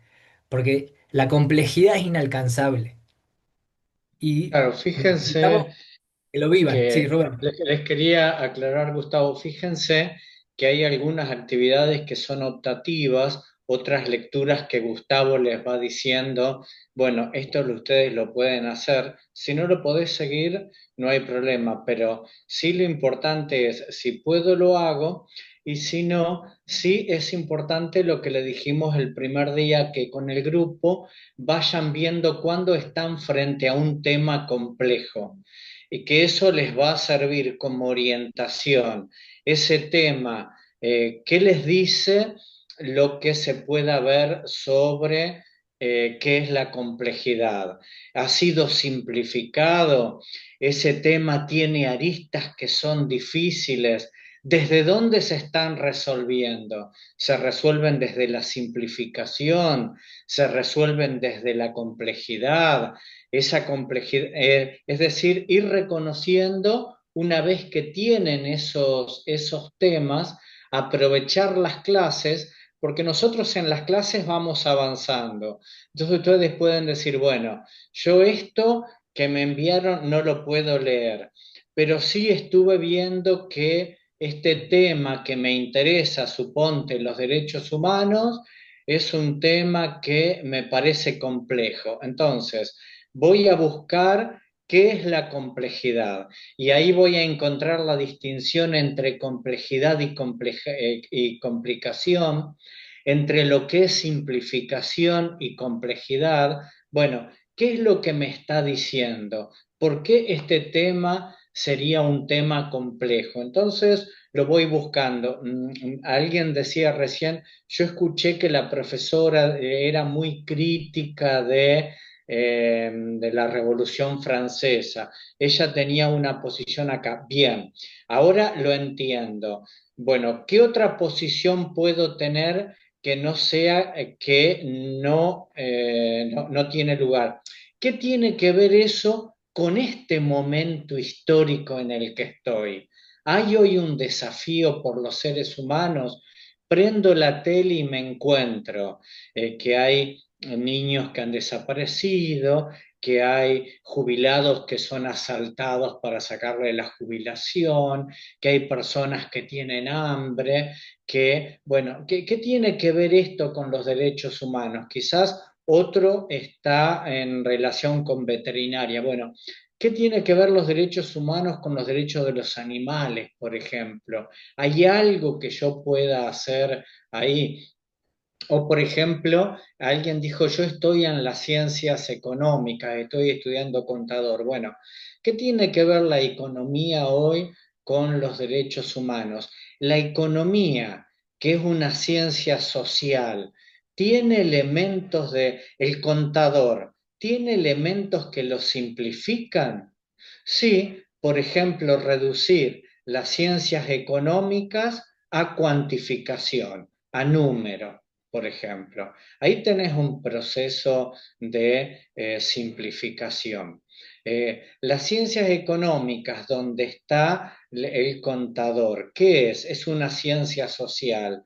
Porque la complejidad es inalcanzable y Claro, necesitamos fíjense que lo vivan. Sí, que Rubén. les quería aclarar, Gustavo, fíjense que hay algunas actividades que son optativas, otras lecturas que Gustavo les va diciendo, bueno, ustedes lo pueden hacer, si no lo podés seguir, no hay problema, pero sí lo importante es, si puedo lo hago, y si no, sí es importante lo que le dijimos el primer día, que con el grupo vayan viendo cuándo están frente a un tema complejo y que eso les va a servir como orientación. Ese tema, ¿qué les dice lo que se pueda ver sobre qué es la complejidad? ¿Ha sido simplificado? ¿Ese tema tiene aristas que son difíciles? ¿Desde dónde se están resolviendo? ¿Se resuelven desde la simplificación? ¿Se resuelven desde la complejidad? Esa complejidad, es decir, ir reconociendo una vez que tienen esos temas, aprovechar las clases, porque nosotros en las clases vamos avanzando. Entonces ustedes pueden decir, bueno, yo esto que me enviaron no lo puedo leer, pero sí estuve viendo que este tema que me interesa, suponte los derechos humanos, es un tema que me parece complejo. Entonces, voy a buscar qué es la complejidad y ahí voy a encontrar la distinción entre complejidad y complicación, entre lo que es simplificación y complejidad. Bueno, ¿qué es lo que me está diciendo? ¿Por qué este tema sería un tema complejo? Entonces lo voy buscando. Alguien decía recién, yo escuché que la profesora era muy crítica de la Revolución Francesa. Ella tenía una posición acá. Bien, ahora lo entiendo. Bueno, ¿qué otra posición puedo tener que no sea que no tiene lugar? ¿Qué tiene que ver eso con este momento histórico en el que estoy? ¿Hay hoy un desafío por los seres humanos? Prendo la tele y me encuentro que hay niños que han desaparecido, que hay jubilados que son asaltados para sacarle la jubilación, que hay personas que tienen hambre, que, bueno, ¿qué tiene que ver esto con los derechos humanos? Quizás otro está en relación con veterinaria. Bueno, ¿qué tiene que ver los derechos humanos con los derechos de los animales, por ejemplo? ¿Hay algo que yo pueda hacer ahí? O, por ejemplo, alguien dijo, yo estoy en las ciencias económicas, estoy estudiando contador. Bueno, ¿qué tiene que ver la economía hoy con los derechos humanos? La economía, que es una ciencia social, tiene elementos el contador, tiene elementos que lo simplifican. Sí, por ejemplo, reducir las ciencias económicas a cuantificación, a número, por ejemplo. Ahí tenés un proceso de simplificación. Las ciencias económicas, donde está el contador, ¿qué es? Es una ciencia social.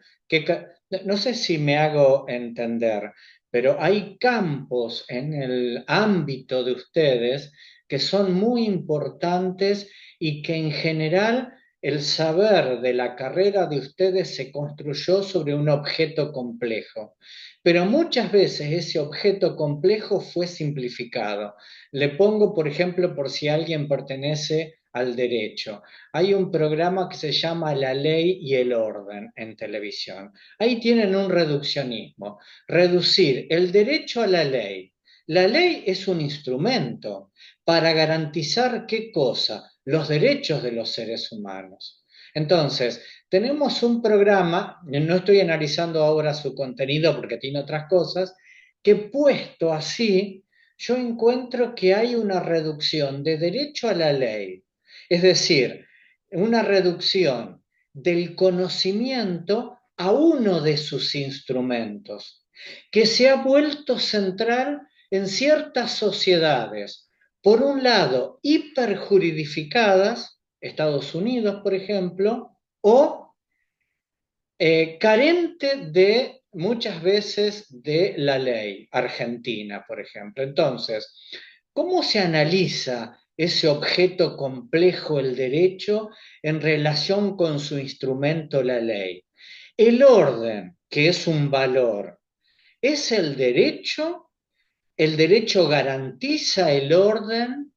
No sé si me hago entender, pero hay campos en el ámbito de ustedes que son muy importantes y que en general el saber de la carrera de ustedes se construyó sobre un objeto complejo, pero muchas veces ese objeto complejo fue simplificado. Le pongo, por ejemplo, por si alguien pertenece al derecho. Hay un programa que se llama La Ley y el Orden en televisión. Ahí tienen un reduccionismo. Reducir el derecho a la ley. La ley es un instrumento para garantizar qué cosa, los derechos de los seres humanos. Entonces, tenemos un programa, no estoy analizando ahora su contenido porque tiene otras cosas, que puesto así, yo encuentro que hay una reducción de derecho a la ley, es decir, una reducción del conocimiento a uno de sus instrumentos, que se ha vuelto central en ciertas sociedades, por un lado, hiperjuridificadas, Estados Unidos, por ejemplo, o carente de muchas veces de la ley, Argentina, por ejemplo. Entonces, ¿cómo se analiza ese objeto complejo, el derecho, en relación con su instrumento, la ley? El orden, que es un valor, ¿es el derecho garantiza el orden?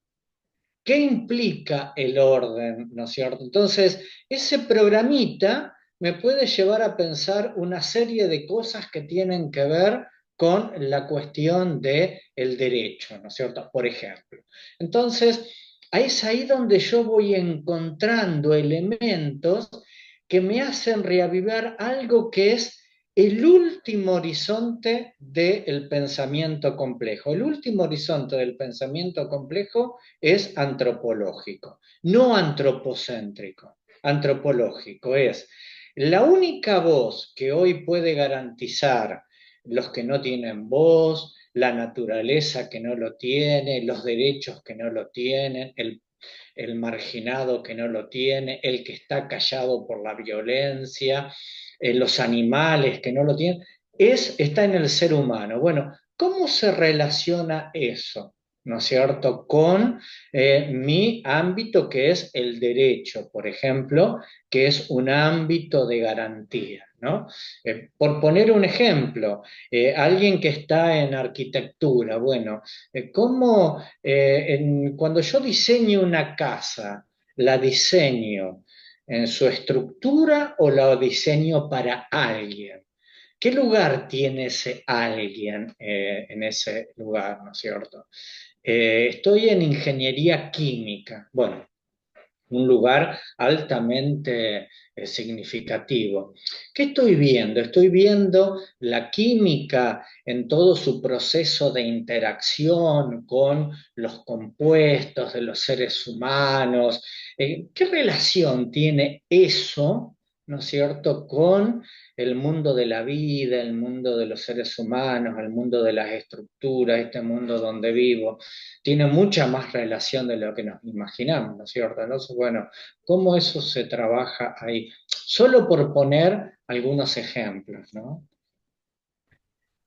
¿Qué implica el orden? ¿No es cierto? Entonces, ese programita me puede llevar a pensar una serie de cosas que tienen que ver con la cuestión del derecho, ¿no es cierto? Por ejemplo. Entonces, es ahí donde yo voy encontrando elementos que me hacen reavivar algo que es el último horizonte del pensamiento complejo. El último horizonte del pensamiento complejo es antropológico, no antropocéntrico, antropológico. Es la única voz que hoy puede garantizar los que no tienen voz, la naturaleza que no lo tiene, los derechos que no lo tienen, el marginado que no lo tiene, el que está callado por la violencia, los animales que no lo tienen, está en el ser humano. Bueno, ¿cómo se relaciona eso? ¿No es cierto?, con mi ámbito que es el derecho, por ejemplo, que es un ámbito de garantía, ¿no? Por poner un ejemplo, alguien que está en arquitectura, bueno, ¿cómo cuando yo diseño una casa, la diseño en su estructura o la diseño para alguien? ¿Qué lugar tiene ese alguien en ese lugar, ¿no es cierto? Estoy en ingeniería química. Bueno, un lugar altamente significativo. ¿Qué estoy viendo? Estoy viendo la química en todo su proceso de interacción con los compuestos de los seres humanos. ¿Qué relación tiene eso, ¿no es cierto?, con el mundo de la vida, el mundo de los seres humanos, el mundo de las estructuras, este mundo donde vivo? Tiene mucha más relación de lo que nos imaginamos, ¿no es cierto? Entonces, bueno, ¿cómo eso se trabaja ahí? Solo por poner algunos ejemplos, ¿no?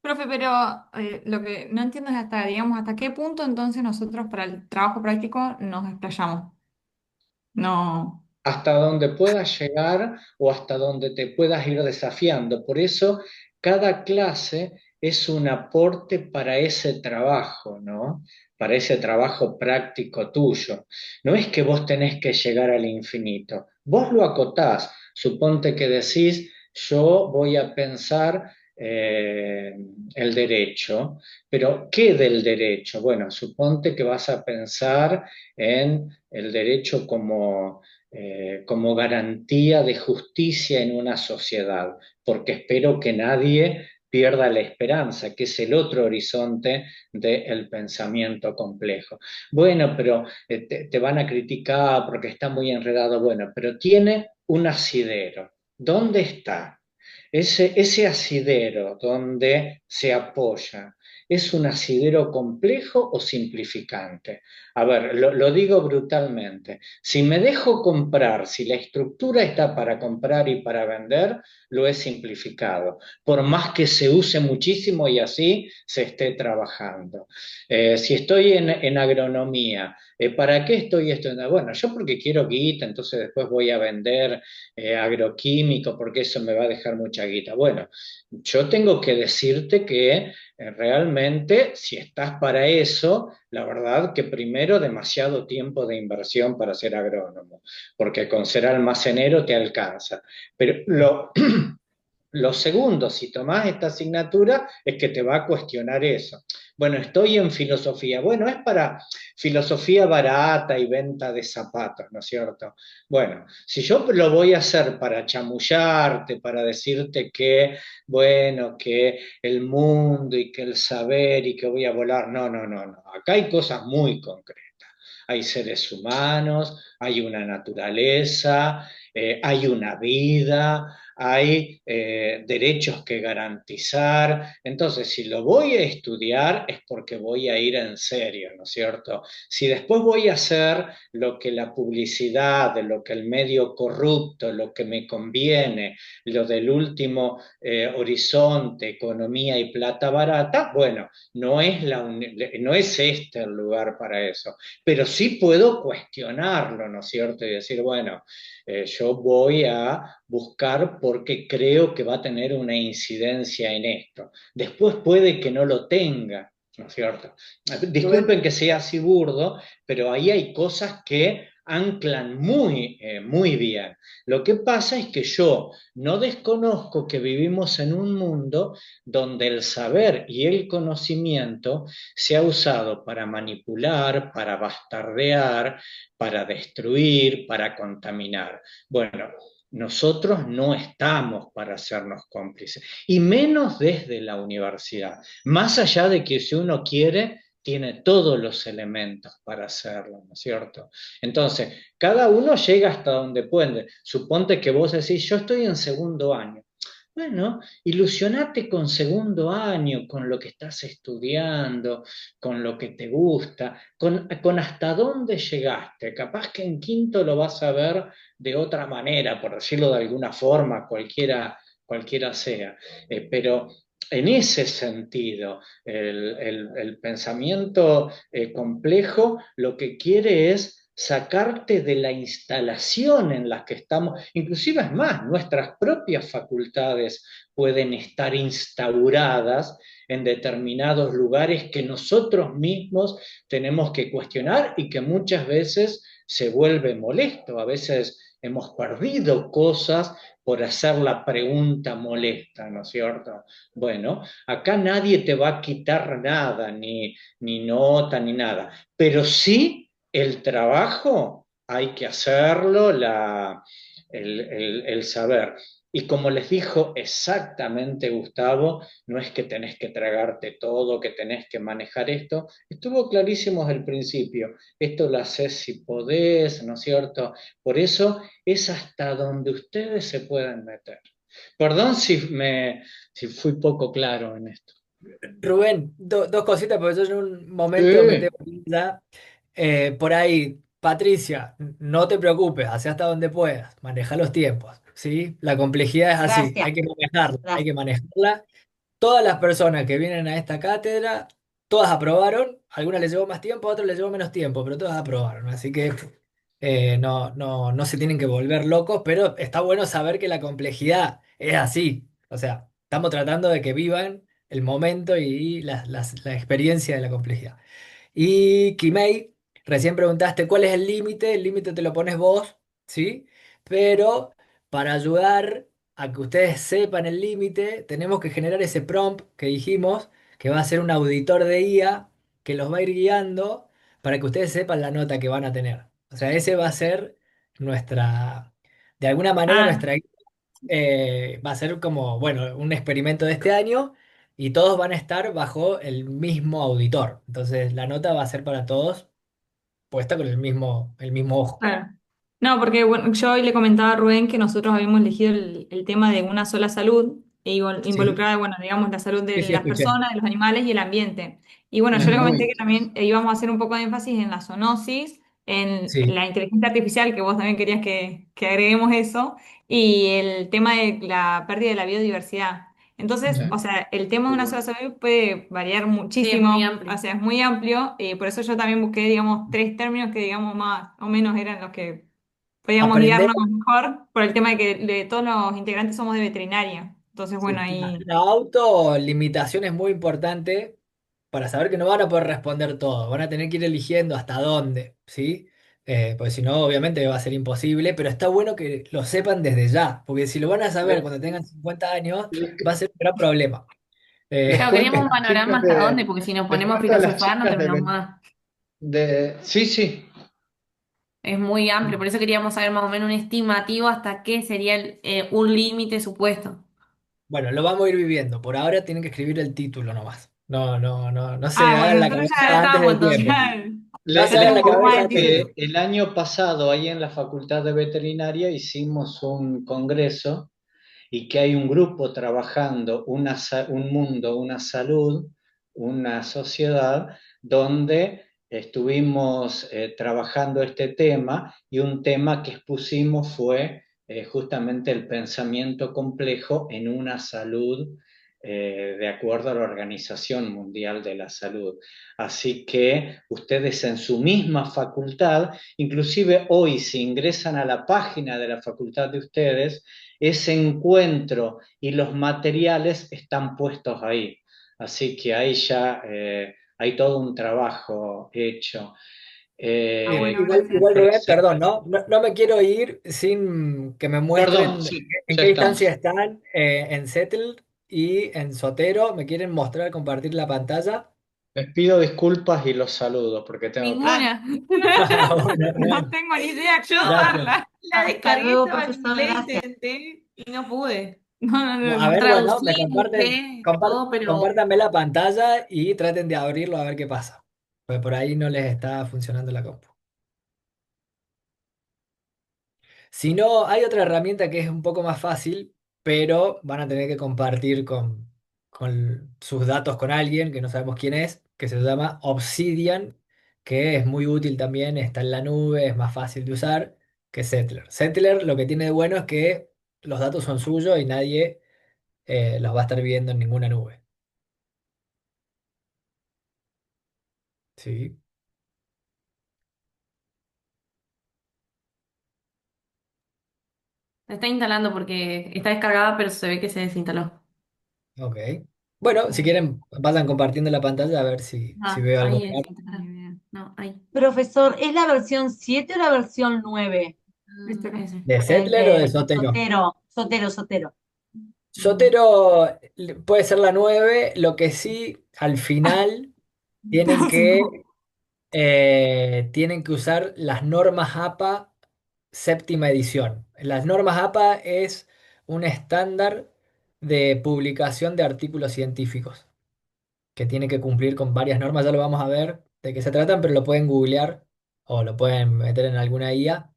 Profe, pero lo que no entiendo es hasta, digamos, hasta qué punto entonces nosotros para el trabajo práctico nos explayamos. No. Hasta donde puedas llegar o hasta donde te puedas ir desafiando. Por eso, cada clase es un aporte para ese trabajo, ¿no? Para ese trabajo práctico tuyo. No es que vos tenés que llegar al infinito, vos lo acotás. Suponte que decís, yo voy a pensar el derecho, pero ¿qué del derecho? Bueno, suponte que vas a pensar en el derecho como garantía de justicia en una sociedad, porque espero que nadie pierda la esperanza, que es el otro horizonte del pensamiento complejo. Bueno, pero te van a criticar porque está muy enredado. Bueno, pero tiene un asidero. ¿Dónde está? Ese asidero donde se apoya, ¿es un asidero complejo o simplificante? A ver, lo digo brutalmente. Si me dejo comprar, si la estructura está para comprar y para vender, lo he simplificado, por más que se use muchísimo y así se esté trabajando. Si estoy en agronomía, ¿para qué estoy estudiando? Bueno, yo porque quiero guita, entonces después voy a vender agroquímico porque eso me va a dejar mucha guita. Bueno, yo tengo que decirte que realmente si estás para eso, la verdad que primero demasiado tiempo de inversión para ser agrónomo, porque con ser almacenero te alcanza. Pero lo segundo, si tomás esta asignatura, es que te va a cuestionar eso. Bueno, estoy en filosofía. Bueno, es para filosofía barata y venta de zapatos, ¿no es cierto? Bueno, si yo lo voy a hacer para chamullarte, para decirte que, bueno, que el mundo y que el saber y que voy a volar, no, no, no, no. Acá hay cosas muy concretas. Hay seres humanos, hay una naturaleza, hay una vida, hay derechos que garantizar. Entonces, si lo voy a estudiar es porque voy a ir en serio, ¿no es cierto? Si después voy a hacer lo que la publicidad, lo que el medio corrupto, lo que me conviene, lo del último horizonte, economía y plata barata, bueno, no es este el lugar para eso, pero sí puedo cuestionarlo, ¿no es cierto? Y decir, bueno, yo voy a buscar porque creo que va a tener una incidencia en esto. Después puede que no lo tenga, ¿no es cierto? Disculpen que sea así burdo, pero ahí hay cosas que anclan muy bien. Lo que pasa es que yo no desconozco que vivimos en un mundo donde el saber y el conocimiento se ha usado para manipular, para bastardear, para destruir, para contaminar. Bueno, nosotros no estamos para hacernos cómplices, y menos desde la universidad. Más allá de que si uno quiere, tiene todos los elementos para hacerlo, ¿no es cierto? Entonces, cada uno llega hasta donde puede. Suponte que vos decís, yo estoy en segundo año. Bueno, ilusionate con segundo año, con lo que estás estudiando, con lo que te gusta, con hasta dónde llegaste. Capaz que en quinto lo vas a ver de otra manera, por decirlo de alguna forma, cualquiera sea. Pero en ese sentido, el pensamiento complejo lo que quiere es sacarte de la instalación en la que estamos, inclusive es más, nuestras propias facultades pueden estar instauradas en determinados lugares que nosotros mismos tenemos que cuestionar y que muchas veces se vuelve molesto, a veces hemos perdido cosas por hacer la pregunta molesta, ¿no es cierto? Bueno, acá nadie te va a quitar nada, ni nota, ni nada, pero sí el trabajo hay que hacerlo, el saber. Y como les dijo exactamente Gustavo, no es que tenés que tragarte todo, que tenés que manejar esto. Estuvo clarísimo desde el principio. Esto lo haces si podés, ¿no es cierto? Por eso es hasta donde ustedes se pueden meter. Perdón si fui poco claro en esto. Rubén, dos cositas, porque yo en un momento me Sí. tengo que ir ya. Por ahí, Patricia, no te preocupes, hacia hasta donde puedas, maneja los tiempos, ¿sí? La complejidad es así, Gracias, hay que manejarla, hay gracias. que manejarla. todas las personas que vienen a esta cátedra, todas aprobaron, a algunas les llevó más tiempo, a otras les llevó menos tiempo, pero todas aprobaron, así que no se tienen que volver locos, pero está bueno saber que la complejidad es así, o sea, estamos tratando de que vivan el momento y la experiencia de la complejidad. Y Kimei, recién preguntaste cuál es el límite te lo pones vos, ¿sí? Pero para ayudar a que ustedes sepan el límite, tenemos que generar ese prompt que dijimos, que va a ser un auditor de IA que los va a ir guiando para que ustedes sepan la nota que van a tener. O sea, ese va a ser nuestra, de alguna manera Ah, nuestra, va a ser como, bueno, un experimento de este año y todos van a estar bajo el mismo auditor. Entonces, la nota va a ser para todos puesta con el mismo ojo. claro. No, porque bueno, yo hoy le comentaba a Rubén que nosotros habíamos elegido el tema de una sola salud, Sí, involucrada, bueno, digamos, la salud sí, de sí, las escuché. personas, de los animales y el ambiente. Y bueno, yo Es le comenté muy, que también íbamos a hacer un poco de énfasis en la zoonosis, en Sí, la inteligencia artificial, que vos también querías que agreguemos eso, y el tema de la pérdida de la biodiversidad. Entonces, sí. o sea, el tema de una sola salud puede variar Sí, es muy muchísimo, o amplio. sea, es muy amplio, y por eso yo también busqué, digamos, tres términos que, digamos, más o menos eran los que podíamos aprender. guiarnos mejor por el tema de que todos los integrantes somos de veterinaria. Entonces, bueno, Sí, ahí... la autolimitación es muy importante para saber que no van a poder responder todo. Van a tener que ir eligiendo hasta dónde, ¿sí? Pues si no, obviamente va a ser imposible, pero está bueno que lo sepan desde ya, porque si lo van a saber Les, cuando tengan 50 años, va les- a ser un gran problema. Eh, les Claro, cuento a queríamos un las panorama chicas hasta dónde, porque si nos les ponemos a cuento a las filosofar no chicas terminamos más. sí, sí. Es muy amplio, por eso queríamos saber más o menos un estimativo hasta qué sería un límite supuesto. bueno, lo vamos a ir viviendo. Por ahora tienen que escribir el título nomás. No se Ah, hagan bueno, la nosotros ya cabeza antes estábamos, del entonces tiempo. ya, No se ya hagan tengo la un poco más cabeza de antes del título. tiempo. El año pasado, ahí en la Facultad de Veterinaria, hicimos un congreso y que hay un grupo trabajando un mundo, una salud, una sociedad, donde estuvimos trabajando este tema y un tema que expusimos fue justamente el pensamiento complejo en una salud de acuerdo a la Organización Mundial de la Salud. Así que ustedes en su misma facultad, inclusive hoy si ingresan a la página de la facultad de ustedes, ese encuentro y los materiales están puestos ahí. Así que ahí ya hay todo un trabajo hecho. Ah, Bien, bueno, Eh, gracias. igual Rubén, sí. perdón, ¿no? No me quiero ir sin que me Perdón, muestren sí, en ya qué instancia estamos. están en Settle y en Sotero. ¿Me quieren mostrar, compartir la pantalla? Les pido disculpas y los saludo porque tengo que... Ah, Ninguna. Bueno, no Rubén, tengo ni idea Yo cómo gracias. usarla. la Hasta descargué, luego, estaba en profesor, inglés, gracias. intenté y no pude. A ver, bueno, me Traducí, comparten, busqué todo, pero compártanme la pantalla y traten de abrirlo a ver qué pasa. Pues por ahí no les está funcionando la compu. Si no, hay otra herramienta que es un poco más fácil, pero van a tener que compartir con sus datos con alguien que no sabemos quién es, que se llama Obsidian, que es muy útil también, está en la nube, es más fácil de usar que Settler. Settler lo que tiene de bueno es que los datos son suyos y nadie los va a estar viendo en ninguna nube. ¿Sí? se está instalando porque está descargada, pero se ve que se desinstaló. Ok. Bueno, si quieren, vayan compartiendo la pantalla a ver si Ah, veo algo ahí raro. desinstaló. No, ahí. Profesor, ¿es la versión 7 o la versión 9? Este acá. Ese. ¿De El Settler o de de Sotero? Sotero. Sotero puede ser la 9, lo que sí, al final tienen que, tienen que usar las normas APA séptima edición. Las normas APA es un estándar de publicación de artículos científicos que tiene que cumplir con varias normas. Ya lo vamos a ver de qué se tratan, pero lo pueden googlear o lo pueden meter en alguna IA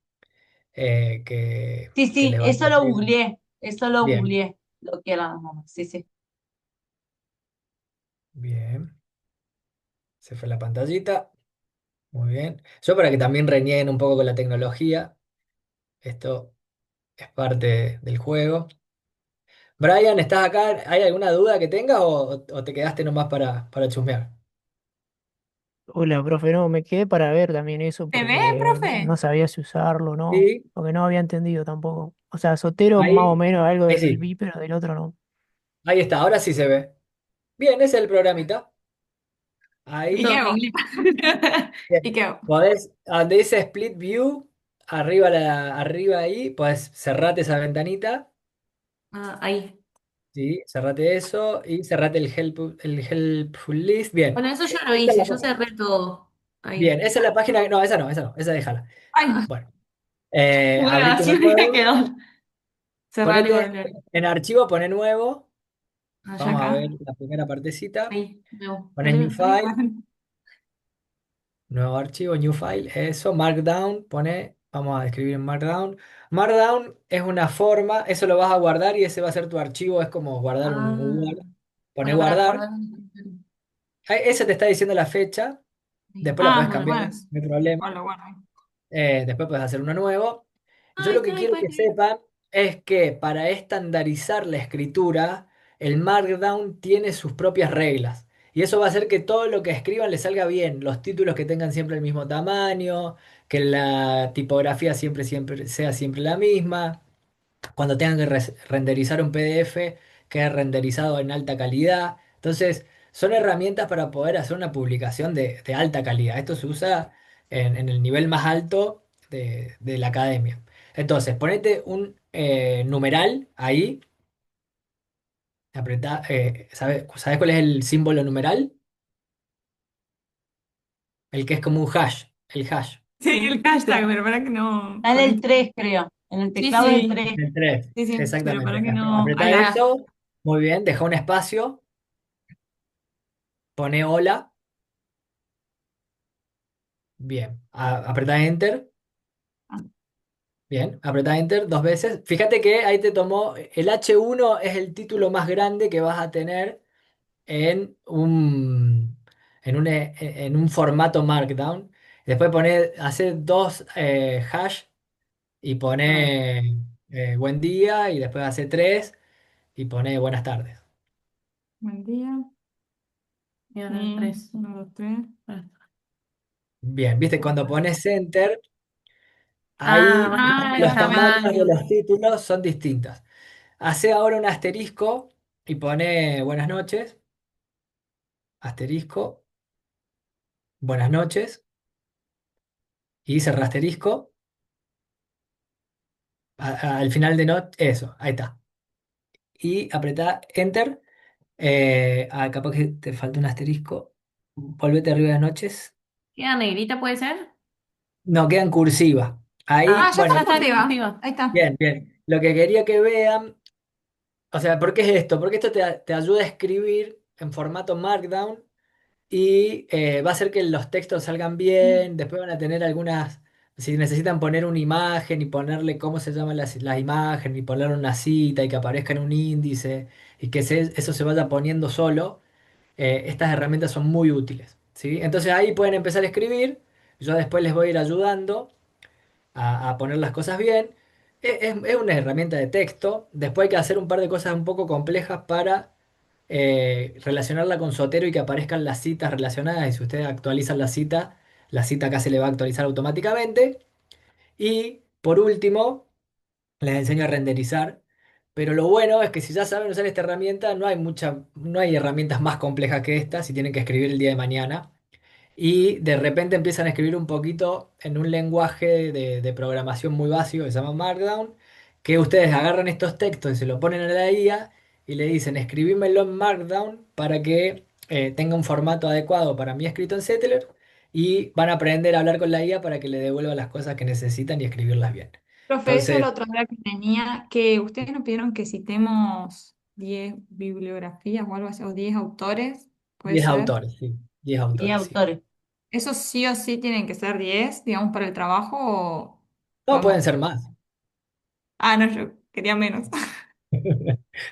Sí, que sí, les va a decir. eso lo Bien, googleé, lo que era, sí, sí. bien. Se fue la pantallita. Muy bien. Yo para que también renieguen un poco con la tecnología, esto es parte del juego. Brian, ¿estás acá? ¿Hay alguna duda que tengas o te quedaste nomás para chusmear? Hola, profe, no, me quedé para ver también eso ¿Se ve, porque no profe? sabía si usarlo o no, Sí, porque no había entendido tampoco. O sea, Sotero más o ahí, menos algo ahí del sí, vi, pero del otro no. ahí está, ahora sí se ve. Bien, ese es el programita. ¿Y Ahí, qué hago? ¿Y bien. qué hago? Podés, donde dice Split View, arriba, arriba ahí, podés cerrate esa ventanita, Ah, ahí. ¿sí? Cerrate eso y cerrate el helpful list. Bien. Bueno, eso yo lo Esa es hice, la yo cerré todo. Bien, Ahí. esa es la página. No, esa no, esa déjala. Ay, Bueno, bueno, abrite uno así me había nuevo, quedado. Cerrar y ponete volver. en archivo, pone nuevo. Allá Vamos a ver acá. la primera partecita. Ahí. No, Pones new Vení, vení, file, vení. nuevo archivo, new file, eso, Markdown, vamos a escribir en Markdown. Markdown es una forma, eso lo vas a guardar y ese va a ser tu archivo, es como guardar un Ah, Word. Pone bueno, para guardar, guardar un escritorio. ese te está diciendo la fecha, Ahí. después la puedes Ah, cambiar, bueno, no hay problema. bueno, bueno. Después puedes hacer uno nuevo. Yo Ay, lo que ¿sabe quiero cuál que es? sepan es que para estandarizar la escritura, el Markdown tiene sus propias reglas. Y eso va a hacer que todo lo que escriban le salga bien. Los títulos que tengan siempre el mismo tamaño, que la tipografía siempre sea siempre la misma. Cuando tengan que renderizar un PDF, quede renderizado en alta calidad. Entonces, son herramientas para poder hacer una publicación de alta calidad. Esto se usa en el nivel más alto de la academia. Entonces, ponete un numeral ahí, ¿sabes cuál es el símbolo numeral? El que es como un hash, el hash. Sí, el hashtag, pero para que no. Está en Con el esto. 3 creo. En el Sí, teclado del sí. 3. El 3, Sí, sí, pero exactamente. para que no. Apretá Ahí va. eso, muy bien, deja un espacio, pone hola, bien, apretá enter. Bien, apretá Enter dos veces. Fíjate que ahí te tomó, el H1 es el título más grande que vas a tener en un formato Markdown. Después hace dos hash y Bueno, pone buen día y después hace tres y pone buenas tardes. buen día. Y ahora el Y 3. 1, 2, 3. Bien, viste, cuando pones Enter, Ah, ahí van a Ah, cambiar ahí los los está. tamaños de tamaños. los títulos son distintos. Hace ahora un asterisco y pone buenas noches, asterisco. Buenas noches. Y cerré asterisco. Al final de not, eso, ahí está. Y apretá Enter. Capaz que te falta un asterisco. Volvete arriba de las noches. ¿Queda negrita puede ser? No, queda en cursiva. Ahí, Ah, Ah, ya está, bueno, ya está arriba. arriba. Ahí está. bien, bien. Lo que quería que vean, o sea, ¿por qué es esto? Porque esto te ayuda a escribir en formato Markdown y va a hacer que los textos salgan bien. Después van a tener algunas, si necesitan poner una imagen y ponerle cómo se llaman las imágenes y ponerle una cita y que aparezca en un índice y que eso se vaya poniendo solo, estas herramientas son muy útiles, ¿sí? Entonces ahí pueden empezar a escribir. Yo después les voy a ir ayudando a poner las cosas bien. Es una herramienta de texto. Después hay que hacer un par de cosas un poco complejas para relacionarla con Sotero y que aparezcan las citas relacionadas. Y si ustedes actualizan la cita acá se le va a actualizar automáticamente. Y por último, les enseño a renderizar. Pero lo bueno es que si ya saben usar esta herramienta, no hay herramientas más complejas que esta si tienen que escribir el día de mañana y de repente empiezan a escribir un poquito en un lenguaje de programación muy básico que se llama Markdown, que ustedes agarran estos textos y se lo ponen a la IA y le dicen escribímelo en Markdown para que tenga un formato adecuado para mí escrito en Settler y van a aprender a hablar con la IA para que le devuelva las cosas que necesitan y escribirlas bien. Profe, eso es Entonces, la otra duda que tenía, que ustedes nos pidieron que citemos 10 bibliografías o algo así, o 10 autores, puede 10 ser. autores, sí, 10 Y autores, sí. autores. ¿Eso sí o sí tienen que ser 10, digamos, para el trabajo o No, pueden podemos? ser más. Ah, no, yo quería menos.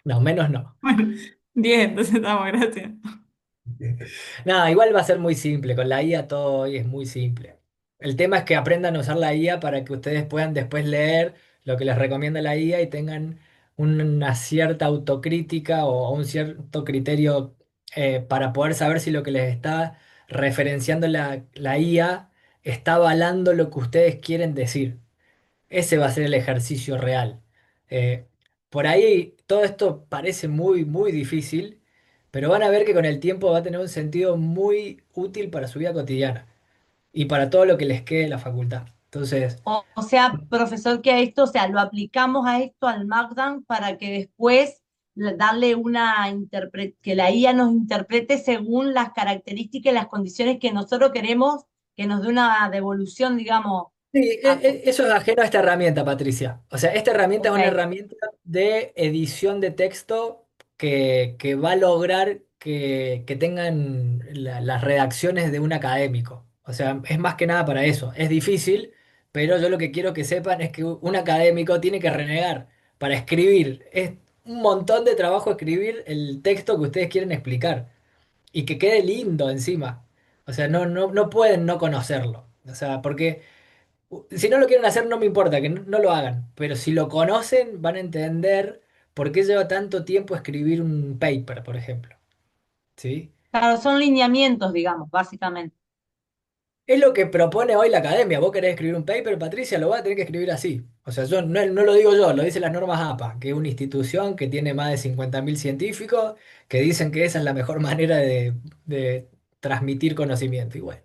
No, menos no. Bueno, 10, entonces estamos, gracias. Nada, igual va a ser muy simple. Con la IA todo hoy es muy simple. El tema es que aprendan a usar la IA para que ustedes puedan después leer lo que les recomienda la IA y tengan una cierta autocrítica o un cierto criterio para poder saber si lo que les está referenciando la IA está avalando lo que ustedes quieren decir. Ese va a ser el ejercicio real. Eh, por ahí todo esto parece muy, muy difícil, pero van a ver que con el tiempo va a tener un sentido muy útil para su vida cotidiana y para todo lo que les quede en la facultad. Entonces, O sea, profesor, que a esto, o sea, lo aplicamos a esto, al Markdown, para que después darle que la IA nos interprete según las características y las condiciones que nosotros queremos, que nos dé una devolución, digamos. sí, a- eso es ajeno a esta herramienta, Patricia. O sea, esta herramienta es ok, una herramienta de edición de texto que va a lograr que tengan las redacciones de un académico. O sea, es más que nada para eso. Es difícil, pero yo lo que quiero que sepan es que un académico tiene que renegar para escribir. Es un montón de trabajo escribir el texto que ustedes quieren explicar y que quede lindo encima. O sea, no pueden no conocerlo. O sea, porque si no lo quieren hacer, no me importa, que no lo hagan. Pero si lo conocen, van a entender por qué lleva tanto tiempo escribir un paper, por ejemplo. ¿Sí? claro, son lineamientos, digamos, básicamente. Es lo que propone hoy la academia. Vos querés escribir un paper, Patricia, lo vas a tener que escribir así. O sea, yo no lo digo yo, lo dicen las normas APA, que es una institución que tiene más de 50.000 científicos que dicen que esa es la mejor manera de transmitir conocimiento. Y bueno,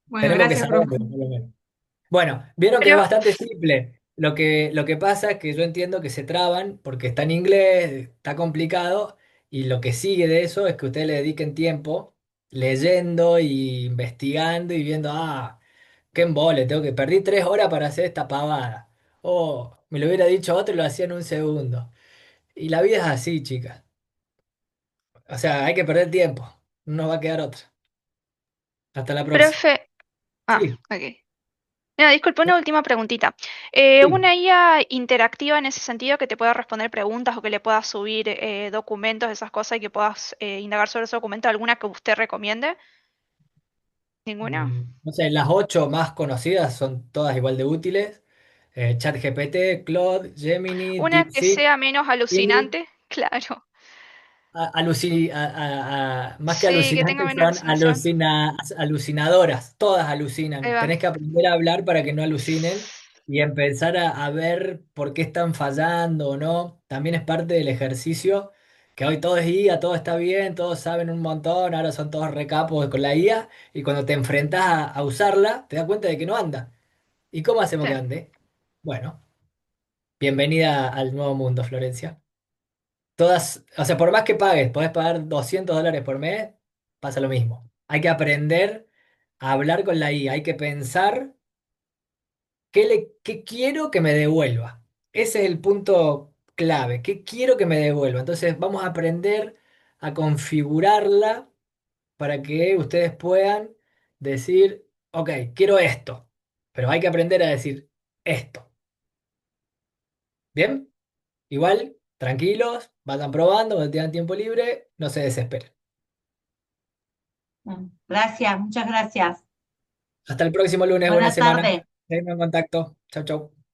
Bueno, tenemos que gracias, profe. saberlo, por lo menos. Bueno, vieron que es Pero, bastante simple. Lo que pasa es que yo entiendo que se traban porque está en inglés, está complicado, y lo que sigue de eso es que ustedes le dediquen tiempo leyendo y investigando y viendo, qué embole, perdí 3 horas para hacer esta pavada. Oh, me lo hubiera dicho otro y lo hacía en un segundo. Y la vida es así, chicas. O sea, hay que perder tiempo. No va a quedar otra. Hasta la próxima. profe, Sí, ok. No, disculpe, una última preguntita. sí. ¿Una IA interactiva en ese sentido que te pueda responder preguntas o que le puedas subir documentos, esas cosas y que puedas indagar sobre ese documento, alguna que usted recomiende? ¿Ninguna? No sé, las 8 más conocidas son todas igual de útiles. ChatGPT, Claude, Gemini, Una que DeepSeek, sea menos Mini. alucinante, claro. Más que Sí, que tenga alucinantes menos son resolución. alucinadoras, todas Ahí alucinan. va. Tenés que aprender a hablar para que no alucinen y empezar a ver por qué están fallando o no. También es parte del ejercicio, que hoy todo es IA, todo está bien, todos saben un montón, ahora son todos recapos con la IA, y cuando te enfrentás a usarla, te das cuenta de que no anda. ¿Y cómo hacemos Sí. que ande? Bueno, bienvenida al nuevo mundo, Florencia. Todas, o sea, por más que pagues, podés pagar $200 por mes, pasa lo mismo. Hay que aprender a hablar con la IA, hay que pensar qué quiero que me devuelva. Ese es el punto clave, qué quiero que me devuelva. Entonces vamos a aprender a configurarla para que ustedes puedan decir, ok, quiero esto, pero hay que aprender a decir esto. ¿Bien? Igual, tranquilos, vayan probando, cuando tengan tiempo libre, no se desesperen. Gracias, muchas gracias. Hasta el próximo lunes, buena Buena semana. tarde. Seguimos en contacto. Chau, chau.